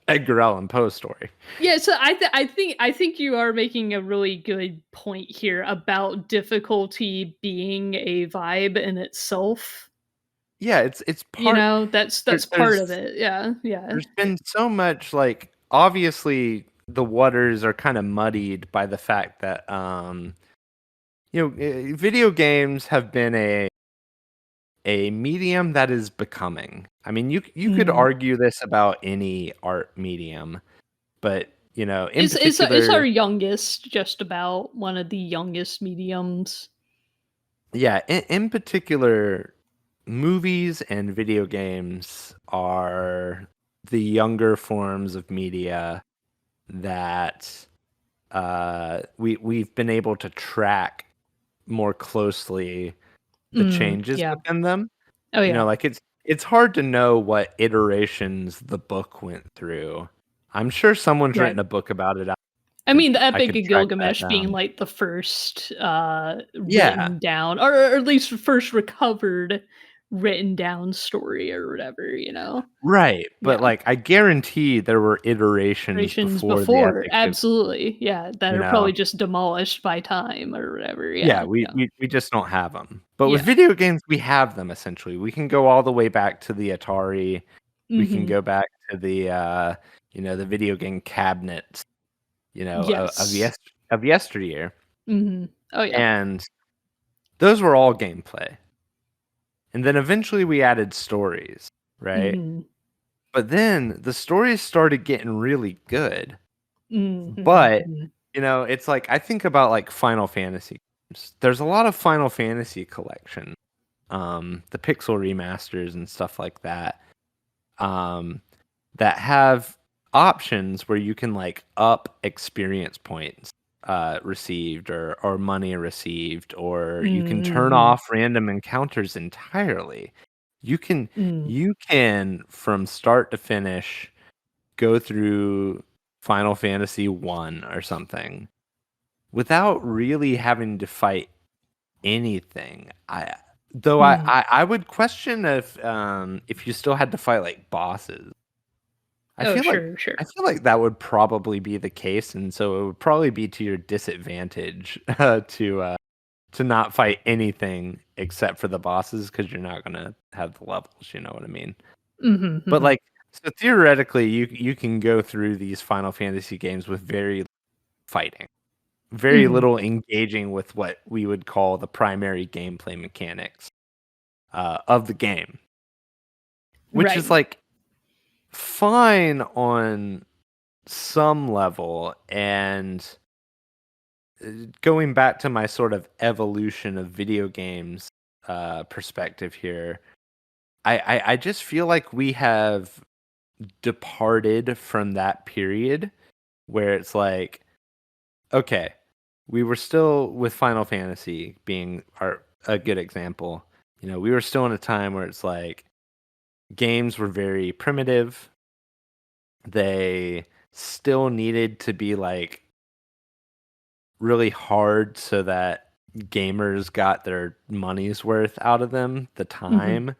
Edgar Allan Poe story. Yeah, so I think you are making a really good point here about difficulty being a vibe in itself. Yeah, it's You part know, that's part of there's it. Yeah, yeah. there's been so much, like, obviously, the waters are kinda muddied by the fact that, video games have been a medium that is becoming. I mean, you could Mm. argue this about any art medium, but, in It's our particular. youngest, just about one of the youngest mediums. Yeah, in particular, movies and video games are the younger forms of media that we've been able to track more closely the changes Yeah. within them. Oh, yeah. Like, it's hard to know what iterations the book went through. I'm sure someone's Yeah. written a book about it. I mean, the I Epic could of track that Gilgamesh being, down. like, the first, Yeah. written down or at least first recovered written down story or whatever, you know? Right, but, Yeah. like, I guarantee there were iterations Iterations before the before, Epic of. absolutely, yeah, that You are know? probably just demolished by time or whatever, Yeah, yeah, we yeah. we we just don't have them. But with Yeah. video games, we have them essentially. We can go all the way back to the Atari. We can Mhm. go back to the video game cabinets, Yes. of yesteryear, Mhm. Oh, yeah. and those were all gameplay. And then eventually we added stories, right? Mhm. But then the stories started getting really good. Mhm, But, mhm. it's like I think about, like, Final Fantasy games. There's a lot of Final Fantasy collection, the pixel remasters and stuff like that, um, that have options where you can, like, up experience points, received or money received, or you can turn Mhm. off random encounters entirely. You can Mm. you can, from start to finish, go through Final Fantasy 1 or something without really having to fight anything. Mm. I would question if you still had to fight, like, bosses. I Oh, feel like sure, sure. I feel like that would probably be the case, and so it would probably be to your disadvantage, to not fight anything except for the bosses because 'cause you're not gonna have the levels, you know what I mean? Mhm, But, mhm. like, so theoretically, you can go through these Final Fantasy games with very fighting. Very Mhm. little engaging with what we would call the primary gameplay mechanics, of the game, which is, Right. like, fine on some level, and, going back to my sort of evolution of video games, perspective here, I just feel like we have departed from that period where it's like, okay, we were still with Final Fantasy being a good example. We were still in a time where it's like games were very primitive. They still needed to be, like, really hard so that gamers got their money's worth out of them, the Mhm. time.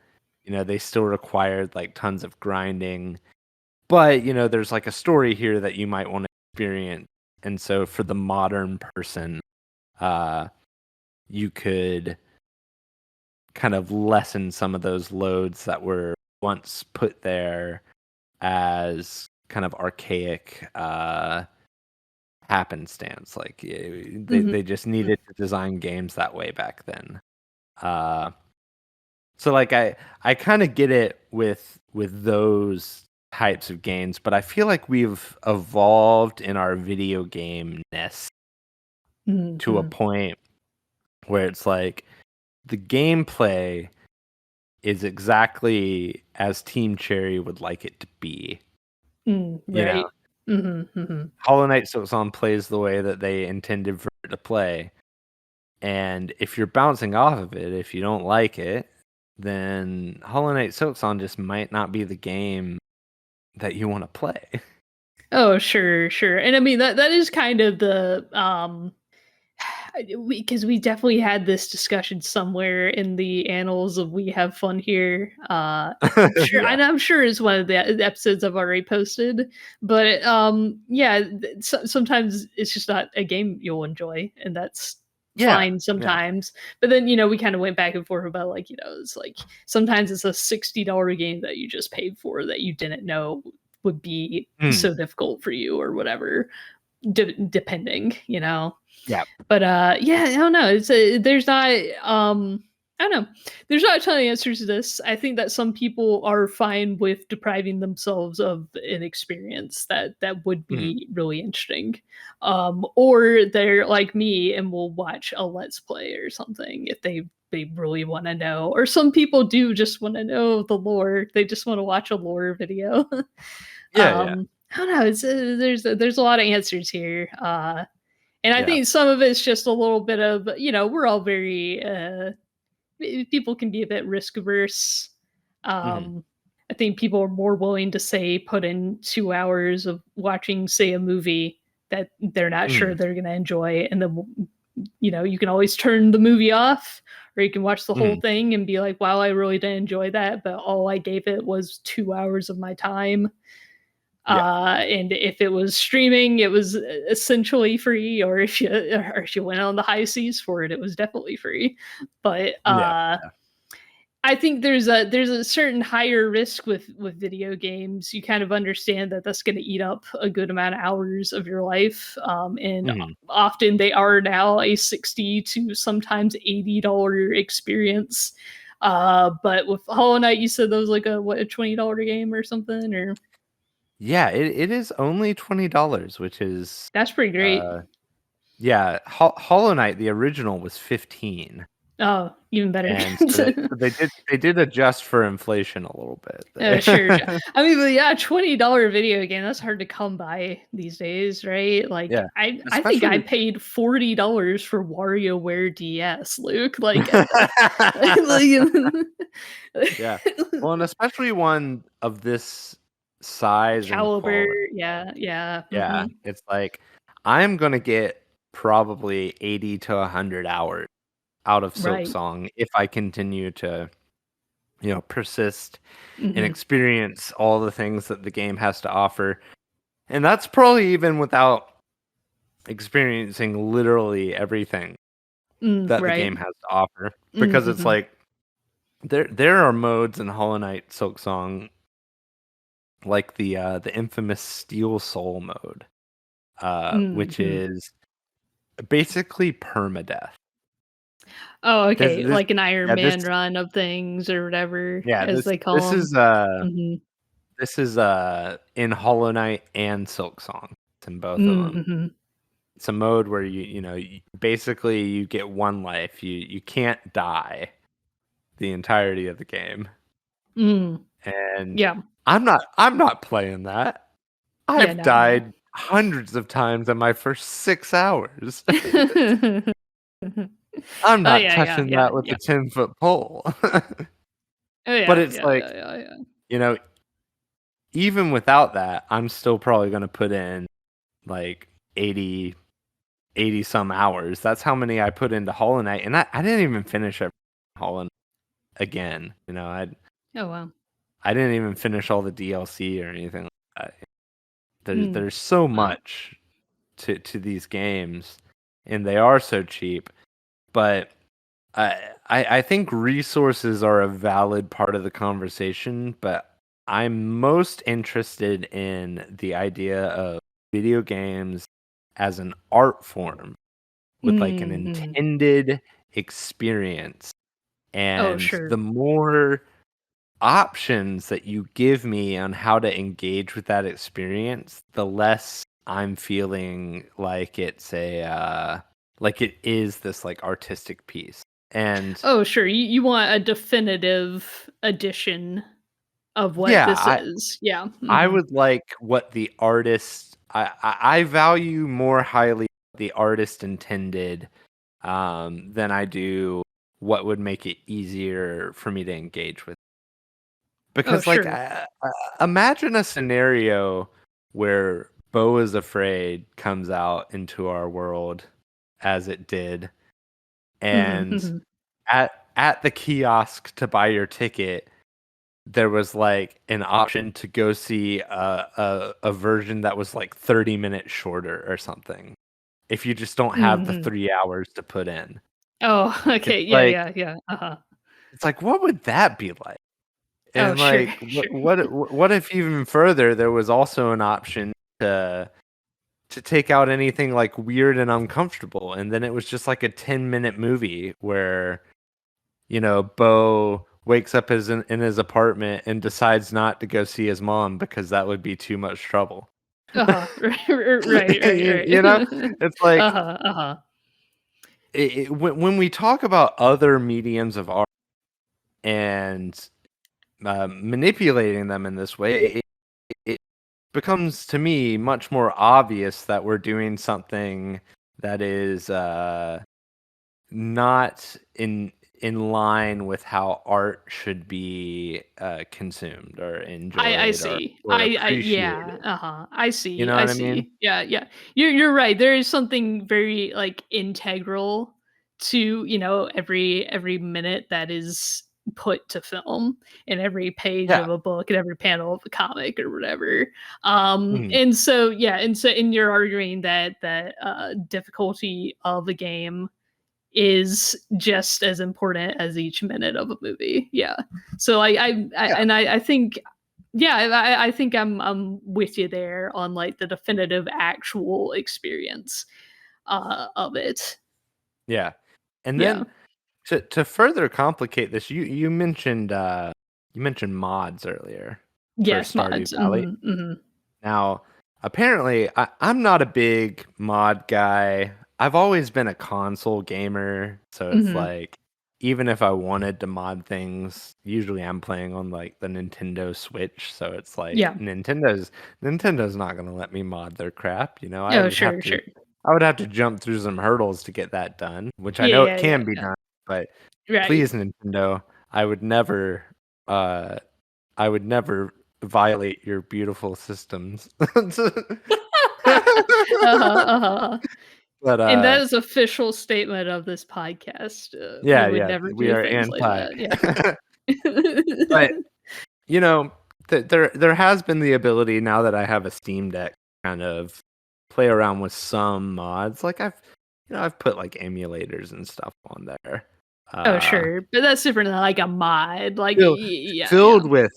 They still required, like, tons of grinding. But, there's, like, a story here that you might want to experience. And so for the modern person, uh you could kind of lessen some of those loads that were once put there as kind of archaic, happenstance. Like, they Mhm. they just Mhm. needed to design games that way back then. Uh, So like I kind of get it with those types of games, but I feel like we've evolved in our video game ness to a Mhm. point where it's like the gameplay is exactly as Team Cherry would like it to be. You know, Right. Mhm, mhm. Hollow Knight Silksong plays the way that they intended for it to play. And if you're bouncing off of it, if you don't like it, then Hollow Knight Silksong just might not be the game that you want to play. Oh, sure, sure, and I mean, that is kind of the, we definitely had this discussion somewhere in the annals of We Have Fun Here. I'm sure, Yeah. and I'm sure it's one of the episodes I've already posted. But yeah, sometimes it's just not a game you'll enjoy, and that's Yeah. fine Yeah. sometimes. But then we kind of went back and forth about like it's like sometimes it's a $60 game that you just paid for that you didn't know would be Mm. so difficult for you or whatever, depending, Yeah. but, yeah, I don't know, there's not, I don't know. There's not a ton of answers to this. I think that some people are fine with depriving themselves of an experience that would Mhm. be really interesting. Or they're like me and will watch a Let's Play or something if they really wanna know. Or some people do just wanna know the lore. They just wanna watch a lore video. Yeah. Yeah. I don't know, there's a lot of answers here, and I Yeah. think some of it's just a little bit of, we're all very people can be a bit risk averse. Mhm. Um I think people are more willing to say put in 2 hours of watching, say, a movie that they're not sure Mhm. they're going to enjoy, and then you can always turn the movie off, or you can watch the whole Mhm. thing and be like, wow, I really didn't enjoy that, but all I gave it was 2 hours of my time. Yeah. And if it was streaming, it was essentially free, or if you went on the high seas for it, it was definitely free. But Yeah. I think there's a certain higher risk with video games. You kind of understand that that's going to eat up a good amount of hours of your life, and Mhm. often they are now a 60 to sometimes $80 experience. But with Hollow Knight, you said that was like a $20 game or something, or Yeah, it is only $20, which is that's pretty great. uh yeah, Hollow Knight, the original was 15. Oh, even better. And so they did adjust for inflation a little bit Sure, sure. there. I mean, but yeah, $20 video game, that's hard to come by these days, right? Like, Yeah, I think I especially paid $40 for WarioWare DS, Luke. Like, like yeah. Well, and especially one of this size and Caliber, quality. yeah, yeah, Yeah, mhm, it's like, I'm gonna get probably 80 to 100 hours out of right, Silksong if I continue to, persist and mhm, experience all the things that the game has to offer, and that's probably even without experiencing literally everything that the right, game has to offer, because it's mhm, like there are modes in Hollow Knight Silksong, like the infamous Steel Soul mode, which mhm. is basically permadeath. Oh, This okay, this like an Iron yeah, this Man run of things or whatever, yeah, as this they call this 'em. is, uh Mhm. this is, in Hollow Knight and Silksong. It's in both of them. Mhm. It's a mode where basically you get 1 life. You can't die the entirety of the game, Mm, and yeah. I'm not playing that. Yeah, I've no, no. died hundreds of times in my first 6 hours. I'm Oh, not yeah, yeah, touching yeah, that with a yeah. 10-foot pole. Oh, But yeah, it's yeah, like, yeah, yeah, yeah. you know, even without that, I'm still probably gonna put in, like, 80 some hours. That's how many I put into Hollow Knight, and I didn't even finish it Hollow Knight again, Oh, wow. I didn't even finish all the DLC or anything like that. Mm, There's so wow. much to these games, and they are so cheap, but I think resources are a valid part of the conversation, but I'm most interested in the idea of video games as an art form with like an Mhm. intended experience Oh, And the sure. more options that you give me on how to engage with that experience, the less I'm feeling like it's like it is this like artistic piece. And Oh, sure. You want a definitive edition of what yeah, this is. Yeah. I Mhm. would like what the artist I value more highly the artist intended than I do what would make it easier for me to engage with. Oh, Because, like, sure. imagine a scenario where Beau is Afraid comes out into our world as it did, Mhm, and mhm. at the kiosk to buy your ticket, there was, like, an option to go see a version that was, like, 30 minutes shorter or something, if you just don't have the Mhm. 3 hours to put in. Oh, It's okay. Yeah, like yeah, yeah. Uh-huh. it's like, what would that be like? Oh, And, sure, like, sure. what if even further there was also an option to take out anything, like, weird and uncomfortable, and then it was just like a 10-minute movie where, Beau wakes up in his apartment and decides not to go see his mom because that would be too much trouble. Uh-huh. Right, right, You right. you know? It's like, Uh-huh, uh-huh. when we talk about other mediums of art and, manipulating them in this way, it becomes to me much more obvious that we're doing something that is not in line with how art should be consumed or I enjoyed see. or I yeah, appreciated. uh-huh. I You see, know I what I mean? see. Yeah, yeah. You're right. There is something very, like, integral to, every minute that is put to film and every page Yeah. of a book and every panel of a comic or whatever. Mhm. And so yeah, and you're arguing that difficulty of the game is just as important as each minute of a movie. Yeah. So Yeah. I think yeah, I think I'm with you there on like the definitive actual experience of it. Yeah. And Yeah. then to further complicate this, you mentioned mods earlier for Yes, Stardew mods. Valley. Mhm, mhm, Now, apparently, I'm not a big mod guy. I've always been a console gamer, so it's mhm. like even if I wanted to mod things, usually I'm playing on like the Nintendo Switch, so it's like Yeah. Nintendo's not going to let me mod their crap, Oh, sure, sure. I would have to jump through some hurdles to get that done, which I Yeah, know it yeah, yeah, can be yeah. done, but Right. please Nintendo, I would never uh I would never violate your beautiful systems. Uh-huh, uh-huh. But, And that is official statement of this podcast. We yeah, would yeah, never we do are things like anti. that. Yeah. But, you know, there has been the ability now that I have a Steam Deck kind of play around with some mods, like, I've put, like, emulators and stuff on there, Oh, uh, sure, but that's different than, like, a mod, like, fill yeah, yeah. filled with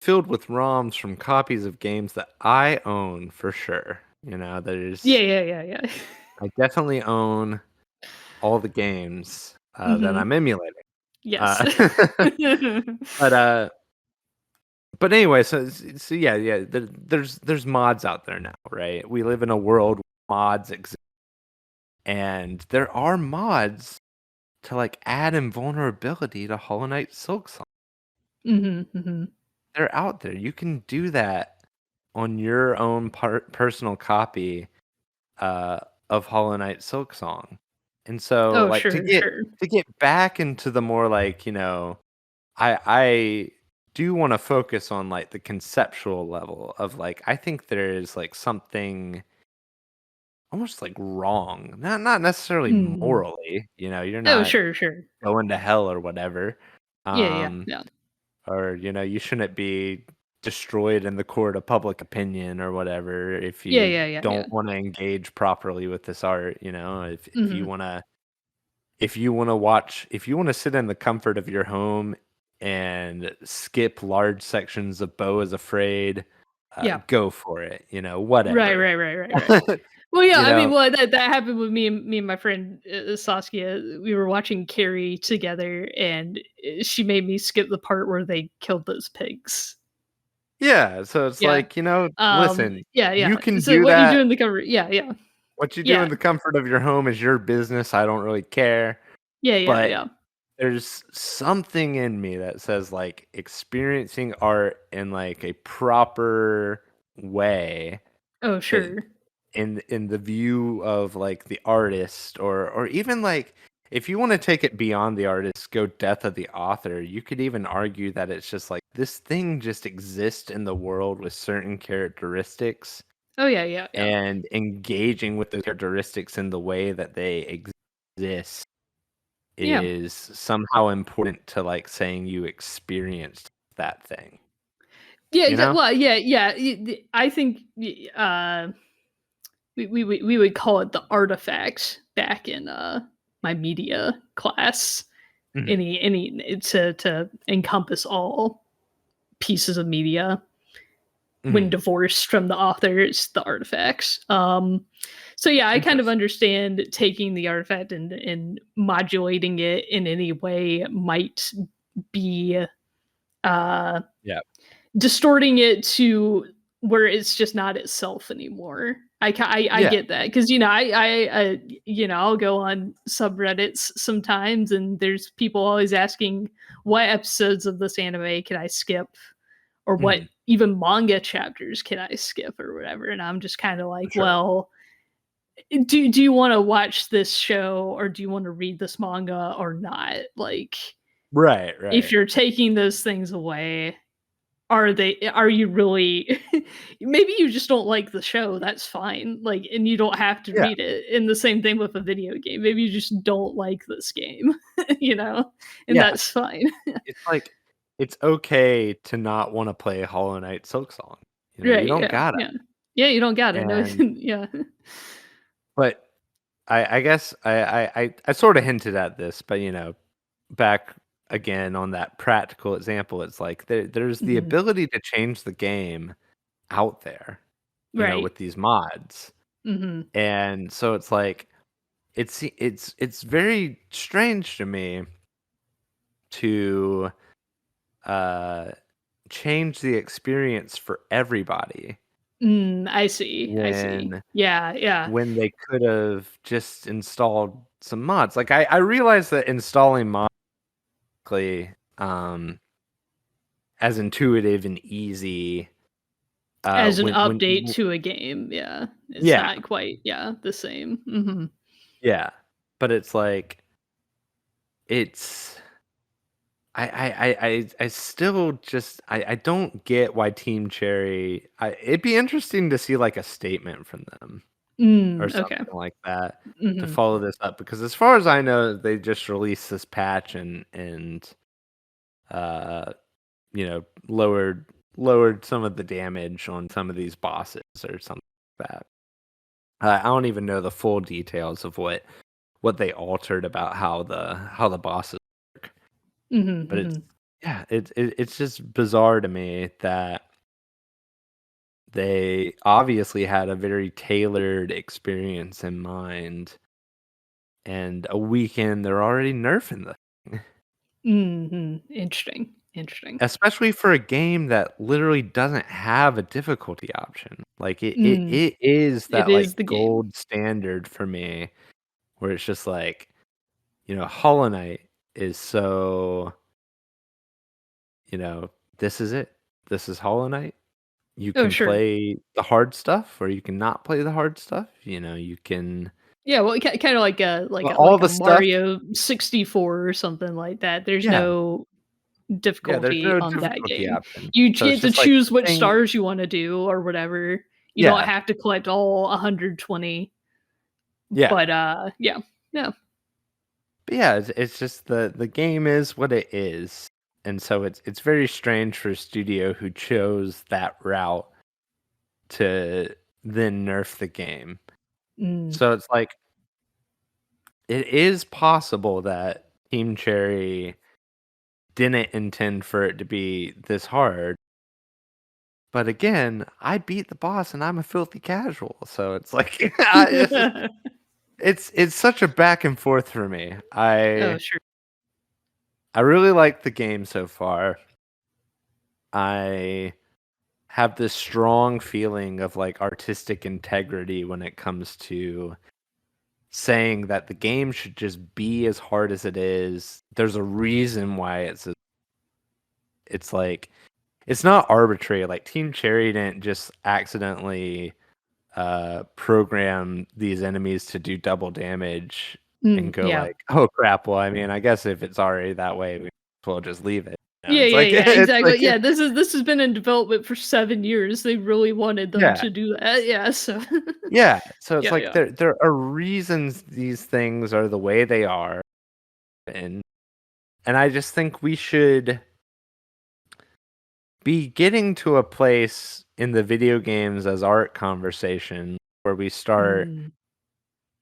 filled with ROMs from copies of games that I own for sure, Yeah, there's yeah, yeah, yeah. I definitely own all the games, that Mhm. I'm emulating. Yes. Uh, but, anyway, so yeah, yeah, there's mods out there now, right? We live in a world where mods exist, and there are mods to, like, add invulnerability to Hollow Knight Silksong. Mhm, mhm. They're out there. You can do that on your own personal copy, uh, of Hollow Knight Silksong. And so, Oh, like, to sure, get sure. to get back into the more, like, I do wanna focus on, like, the conceptual level of, like, I think there is, like, something almost, like, wrong, not necessarily Mhm. morally, you're Oh, not sure, sure. going to hell or whatever, Yeah, yeah, um, yeah. or, you shouldn't be destroyed in the court of public opinion or whatever if Yeah, you yeah, yeah, yeah. don't wanna engage properly with this art, if you Mhm. wanna if you wanna sit in the comfort of your home and skip large sections of Beau is Afraid, Yeah. go for it, Right, whatever. right, right, right, right. Well, yeah, You I mean, know? well, that happened with me and my friend, Saskia. We were watching Carrie together, and, she made me skip the part where they killed those pigs. Yeah, so it's Yeah. like, listen, Yeah, you yeah. can So do what you do that. in the cover, yeah, yeah. What you do Yeah. in the comfort of your home is your business, I don't really care, Yeah, yeah, but yeah. there's something in me that says, like, experiencing art in, like, a proper way Oh, that sure. in the view of, like, the artist or even, like, if you wanna take it beyond the artist, go death of the author, you could even argue that it's just like, this thing just exists in the world with certain characteristics, Oh, yeah, yeah, yeah. and engaging with the characteristics in the way that they exist Yeah. is somehow important to, like, saying you experienced that thing, Yeah, you know? well, yeah, yeah, I think, we would call it the artifact back in, my media class. Mhm, To encompass all pieces of media when mhm. divorced from the author, it's the artifacts. So yeah, I kind of Interesting. understand taking the artifact and modulating it in any way might be uh Yeah. distorting it to where it's just not itself anymore. I Yeah. get that because I'll go on subreddits sometimes and there's people always asking what episodes of this anime can I skip or what Mhm. even manga chapters can I skip or whatever, and I'm just kind of like, Sure. well, do you want to watch this show or do you want to read this manga or not? Like, Right, if right. you're taking those things away, are you really maybe you just don't like the show, that's fine, like, and you don't have to Yeah, read it, and the same thing with a video game, maybe you just don't like this game, you know, and yeah. that's fine. It's like, it's okay to not wanna play Hollow Knight Silksong, you Right, don't yeah, gotta, yeah. Yeah, you don't got it, no, and yeah. but I guess I sorta hinted at this, but, back again on that practical example, it's like there's the Mhm. ability to change the game out there, Right. with these mods, Mhm. and so it's like, it's very strange to me to, uh, change the experience for everybody I see, I see. when Yeah, yeah. when they could've just installed some mods. Like, I realize that installing mods, um, as intuitive and easy, As an when update to a game, yeah. It's yeah, not quite, yeah, the same. Mhm. yeah, but it's like, it's I still just I don't get why Team Cherry it'd be interesting to see, like, a statement from them or Okay. something like that to Mhm. follow this up, because as far as I know, they just released this patch and, uh, lowered some of the damage on some of these bosses or something like that. I don't even know the full details of what they altered about how the bosses work, Mhm, but it's mhm. yeah, it's just bizarre to me that they obviously had a very tailored experience in mind, and a weekend they're already nerfing the thing. Mhm. Interesting, interesting. Especially for a game that literally doesn't have a difficulty option. Like, it it Mm. it is It that, like, is the game. gold standard for me where it's just like, Hollow Knight is so, you know, this is it. This is Hollow Knight. You Oh, can sure. play the hard stuff or you can not play the hard stuff, you can Yeah, well, kinda like a well, all like a the stuff. Mario 64 or something like that. There's Yeah, no yeah, there's difficulty no on that difficulty game. option. You So it's get to just like choose the which thing. stars you wanna do or whatever. You don't Yeah, have to collect all 120, yeah. but, yeah. Yeah. But yeah, it's just the game is what it is, and so it's very strange for a studio who chose that route to then nerf the game. Mm. So it's like, it is possible that Team Cherry didn't intend for it to be this hard, But again, I beat the boss and I'm a filthy casual, so it's like it's such a back and forth for me. Oh, I sure. I really like the game so far. I have this strong feeling of like artistic integrity when it comes to saying that the game should just be as hard as it is. There's a reason why it's like it's not arbitrary. Like Team Cherry didn't just accidentally program these enemies to do double damage and go Yeah. like, oh crap. Well, I mean, I guess if it's already that way, we might as well just leave it. Yeah, It's yeah, like yeah, it's exactly. like Yeah, this has been in development for 7 years. They really wanted them yeah. to do that. Yeah, so Yeah. So it's yeah, like yeah. there are reasons these things are the way they are. And and I just think we should be getting to a place in the video games as art conversation where we start Mm,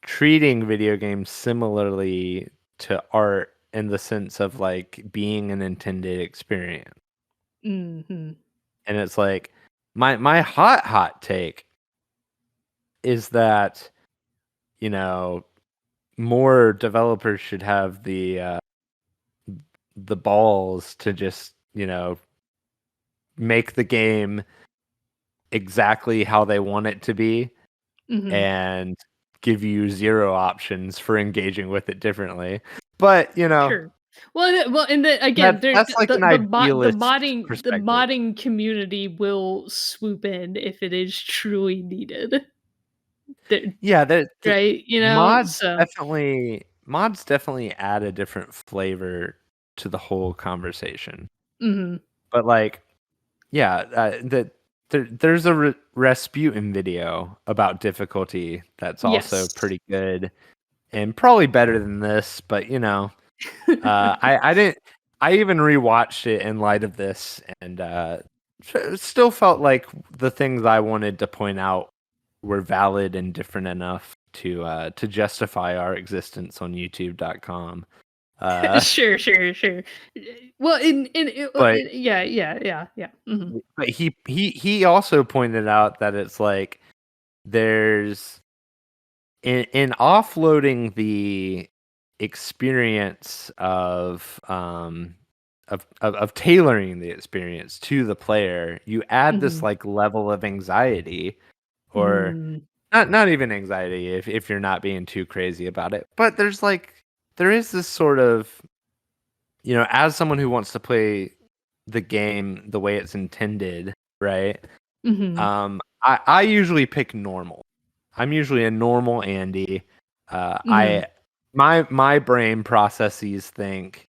treating video games similarly to art in the sense of like being an intended experience. mhm, And it's like my hot take is that, you know, more developers should have the balls to just, make the game exactly how they want it to be mhm. and give you zero options for engaging with it differently. But, Sure. Well, and then again, there that's like an idealist the perspective. modding community will swoop in if it is truly needed. There Yeah, the right, mods so definitely add a different flavor to the whole conversation. mhm. But like, yeah, there's a Rasputin video about difficulty that's also Yes. pretty good and probably better than this, but I didn't. I even rewatched it in light of this, and still felt like the things I wanted to point out were valid and different enough to justify our existence on YouTube.com. Uh, Sure, sure, sure. Well, but yeah, yeah, yeah, yeah. Mhm. he also pointed out that it's like there's in offloading the experience of tailoring the experience to the player, you add this Mhm. like level of anxiety or Mm. not even anxiety if you're not being too crazy about it. But there is this sort of, as someone who wants to play the game the way it's intended, right? Mhm. I usually pick normal. I'm usually a normal Andy. Mhm. My brain processes think,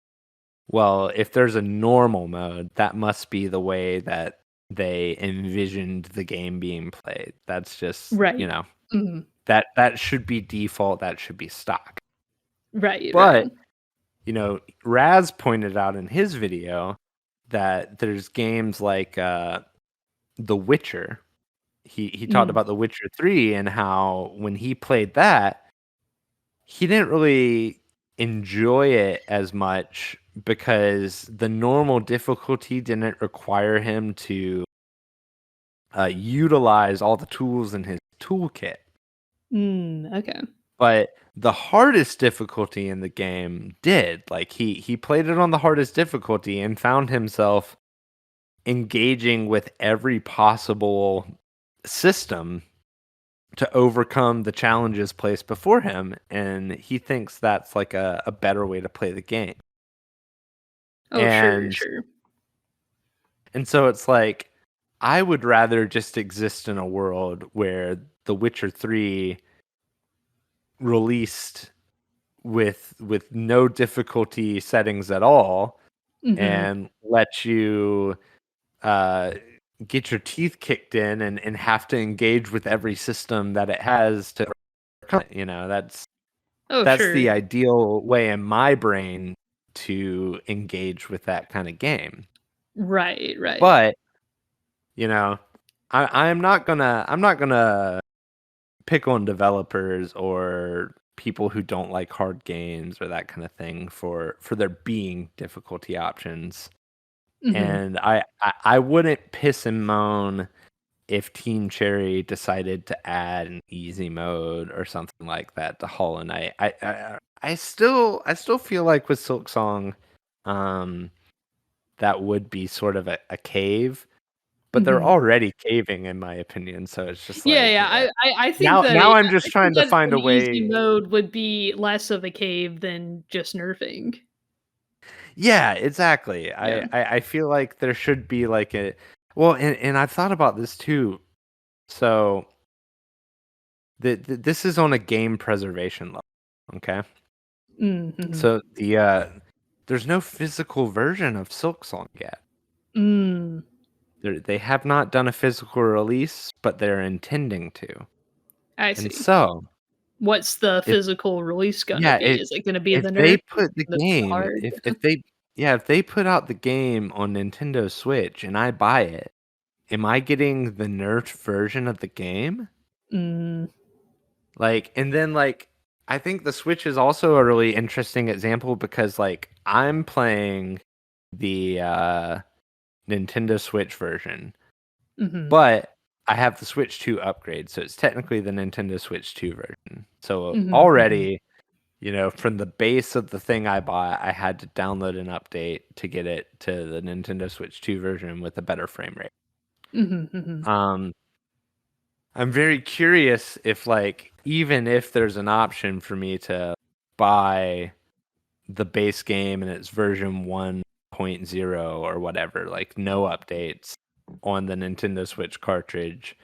well, if there's a normal mode, that must be the way that they envisioned the game being played. That's just, Right. Mhm. that should be default, that should be stock. Right, right. But, Raz pointed out in his video that there's games like The Witcher. He talked Mm. about The Witcher 3 and how when he played that, he didn't really enjoy it as much because the normal difficulty didn't require him to utilize all the tools in his toolkit. Okay. But the hardest difficulty in the game did. Like he played it on the hardest difficulty and found himself engaging with every possible system to overcome the challenges placed before him, and he thinks that's like a better way to play the game. Oh, sure, And sure. and so it's like I would rather just exist in a world where The Witcher 3 released with no difficulty settings at all Mhm. and let you uh get your teeth kicked in and have to engage with every system that it has to overcome it. Oh, That's the sure. ideal way in my brain to engage with that kind of game. Right, right. But, you know, I'm not gonna pick on developers or people who don't like hard games or that kind of thing for there being difficulty options. Mhm. And I wouldn't piss and moan if Team Cherry decided to add an easy mode or something like that to Hollow Knight. I still feel like with Silksong, um, that would be sort of a cave, but they're Mhm. already caving in my opinion. So it's just Yeah, like yeah. I think now that now I'm I just think trying to that find an a easy way. mode would be less of a cave than just nerfing. Yeah, exactly. I, Yeah. I I feel like there should be like a well, and I've thought about this too. So this is on a game preservation level. Okay. Mhm. So there's no physical version of Silksong yet. Mm. They have not done a physical release, but they're intending to. I And see. so What's the if physical release gonna yeah, be? Is it gonna be if the they nerf? Is put it the gonna be the game, hard? if they put out the game on Nintendo Switch and I buy it, am I getting the nerfed version of the game? Mm. Like, and then like I think the Switch is also a really interesting example because like I'm playing the Nintendo Switch version, Mhm. but I have the Switch 2 upgrade, so it's technically the Nintendo Switch 2 version. So Mhm, mhm, already, from the base of the thing I bought, I had to download an update to get it to the Nintendo Switch 2 version with a better frame rate. mhm, mhm, Um, I'm very curious if like even if there's an option for me to buy the base game and its version 1.0 or whatever, like no updates on the Nintendo Switch cartridge,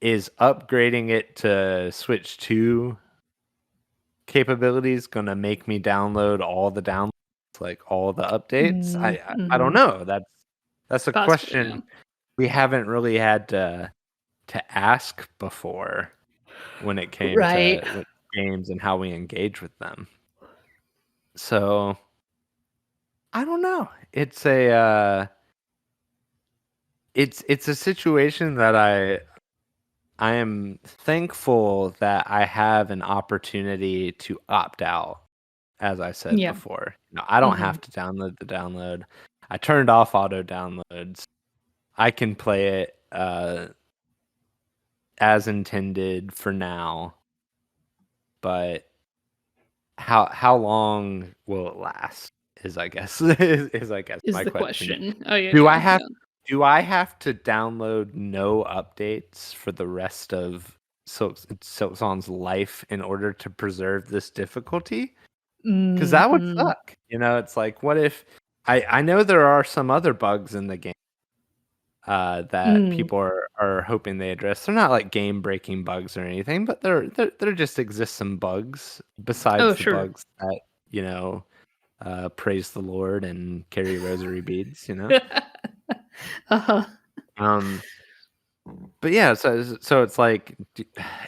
is upgrading it to Switch 2 capabilities gonna make me download all the downloads, like all the updates? mm, I don't mhm. know. That's a Possibly, yeah. question we haven't really had to ask before when it came Right. to with games and how we engage with them. So I don't know. It's a situation that I am thankful that I have an opportunity to opt out, as I said Yeah. before. I don't have Mhm, to download the download. I turned off auto downloads. I can play it as intended for now, but how long will it last is I guess is I guess is my the question. question. Oh, yeah, Do I yeah, have yeah. do I have to download no updates for the rest of Silksong's life in order to preserve this difficulty? Because that would Mhm. suck. It's like what if I know there are some other bugs in the game that Mm. people are hoping they address. They're not like game breaking bugs or anything, but there just exist some bugs Oh, besides the sure. bugs that you know praise the Lord and carry rosary beads. Uh-huh. Um, but yeah, so it's like,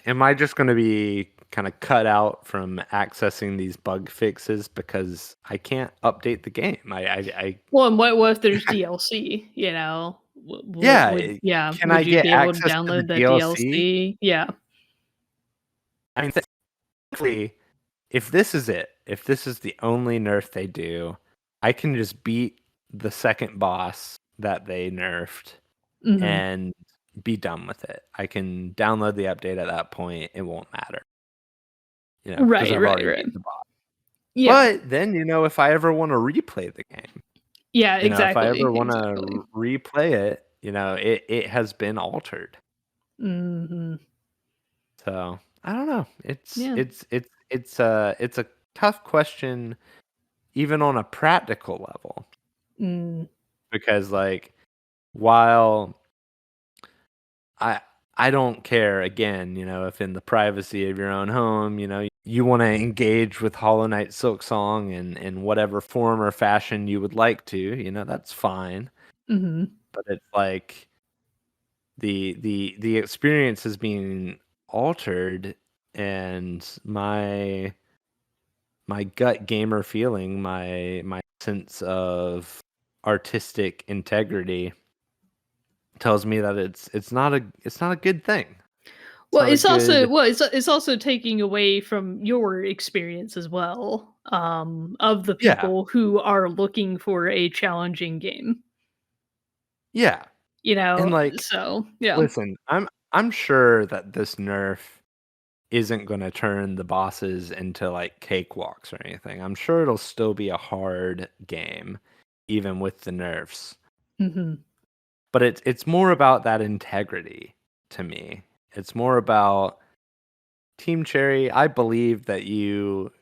am I just going to be kind of cut out from accessing these bug fixes because I can't update the game? I Well, and what if there's DLC, you know? yeah. Can I Would you get be able to access to the download that DLC? DLC? Yeah. I mean, thankfully, if this is it, if this is the only nerf they do, I can just beat the second boss that they nerfed Mhm. and be done with it. I can download the update at that point. It won't matter, because Right, I've right, already right. beat the boss. Yeah. But then, if I ever want to replay the game, Yeah, if I ever exactly, want exactly. to replay it, it has been altered. Mhm. So I don't know. Yeah. It's a tough question, even on a practical level, Mm. because like while I I don't care again, if in the privacy of your own home, you want to engage with Hollow Knight Silksong in whatever form or fashion you would like to, that's fine. Mhm. But it's like the experience is being altered, and my gut gamer feeling, my sense of artistic integrity tells me that it's not a good thing. It's Well, not a good. it's also taking away from your experience as well, of the Yeah. people who are looking for a challenging game. Yeah. you And, know? like, So, yeah. listen, I'm sure that this nerf isn't gonna turn the bosses into, like, cakewalks or anything. I'm sure it'll still be a hard game, even with the nerfs. Mhm. But it's more about that integrity to me. It's more about Team Cherry, I believe that you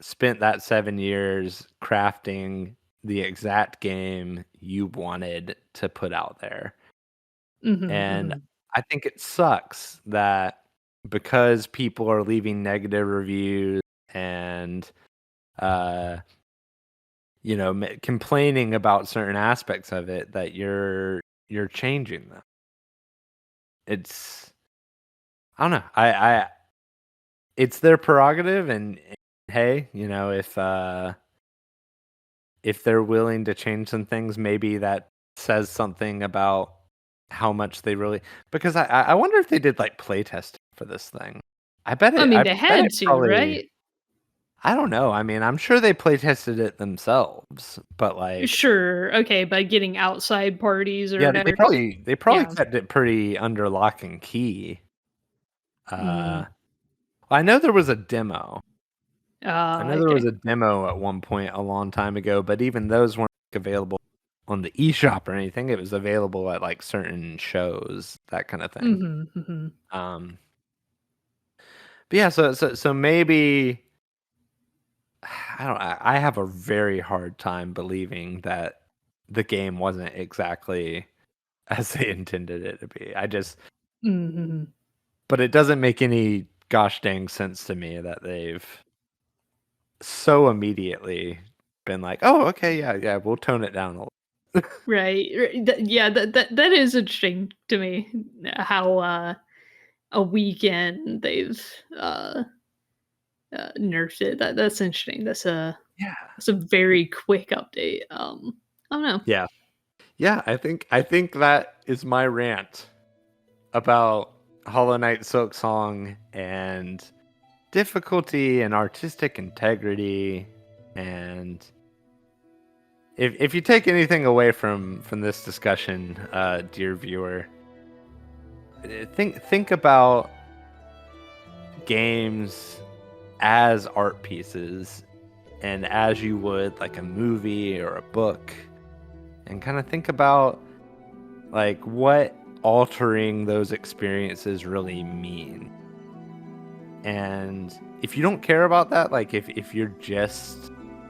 spent that 7 years crafting the exact game you wanted to put out there. Mhm, And mhm. I think it sucks that because people are leaving negative reviews and, uh, complaining about certain aspects of it, that you're changing them. It's I don't know. I It's their prerogative, and hey, if they're willing to change some things, maybe that says something about how much they really, because I wonder if they did, like, play testing for this thing. I mean, I they bet had it to, probably, right? I don't know, I mean, I'm sure they play tested it themselves, but, like, Sure, okay, by getting outside parties or yeah, they whatever. probably Yeah. kept it pretty under lock and key. Mhm. Uh, I know there was a demo. I Ah, know there was okay. a demo at one point a long time ago, but even those weren't available on the eShop or anything. It was available at, like, certain shows, that kind of thing. Mhm, mhm. Um, but yeah, so maybe I have a very hard time believing that the game wasn't exactly as they intended it to be. Mhm. But it doesn't make any gosh dang sense to me that they've so immediately been like, "Oh, okay, yeah, yeah, we'll tone it down a little." Right, yeah, that is interesting to me, how, a weekend they've, uh, nerfed it. That's interesting. Yeah. That's a very quick update. I don't know. Yeah. Yeah, I think that is my rant about Hollow Knight Silksong and difficulty and artistic integrity. And if you take anything away from this discussion, dear viewer, think about games as art pieces and as you would like a movie or a book, and kind of think about like what altering those experiences really mean. And if you don't care about that, like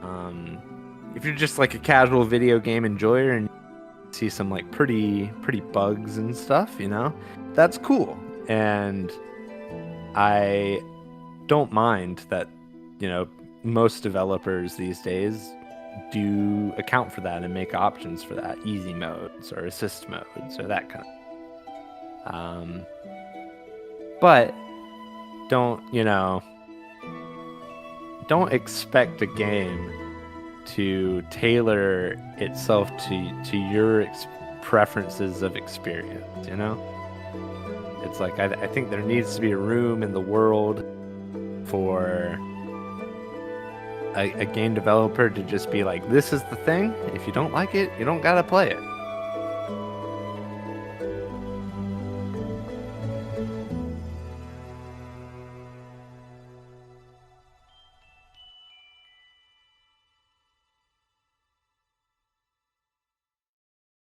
um if you're just like a casual video game enjoyer and see some like pretty bugs and stuff, that's cool. And I don't mind that, you know, most developers these days do account for that and make options for that, easy modes or assist modes or that kind of. But don't, don't expect a game to tailor itself to your preferences of experience. It's like I think there needs to be a room in the world for a game developer to just be like, this is the thing. If you don't like it, you don't gotta play it.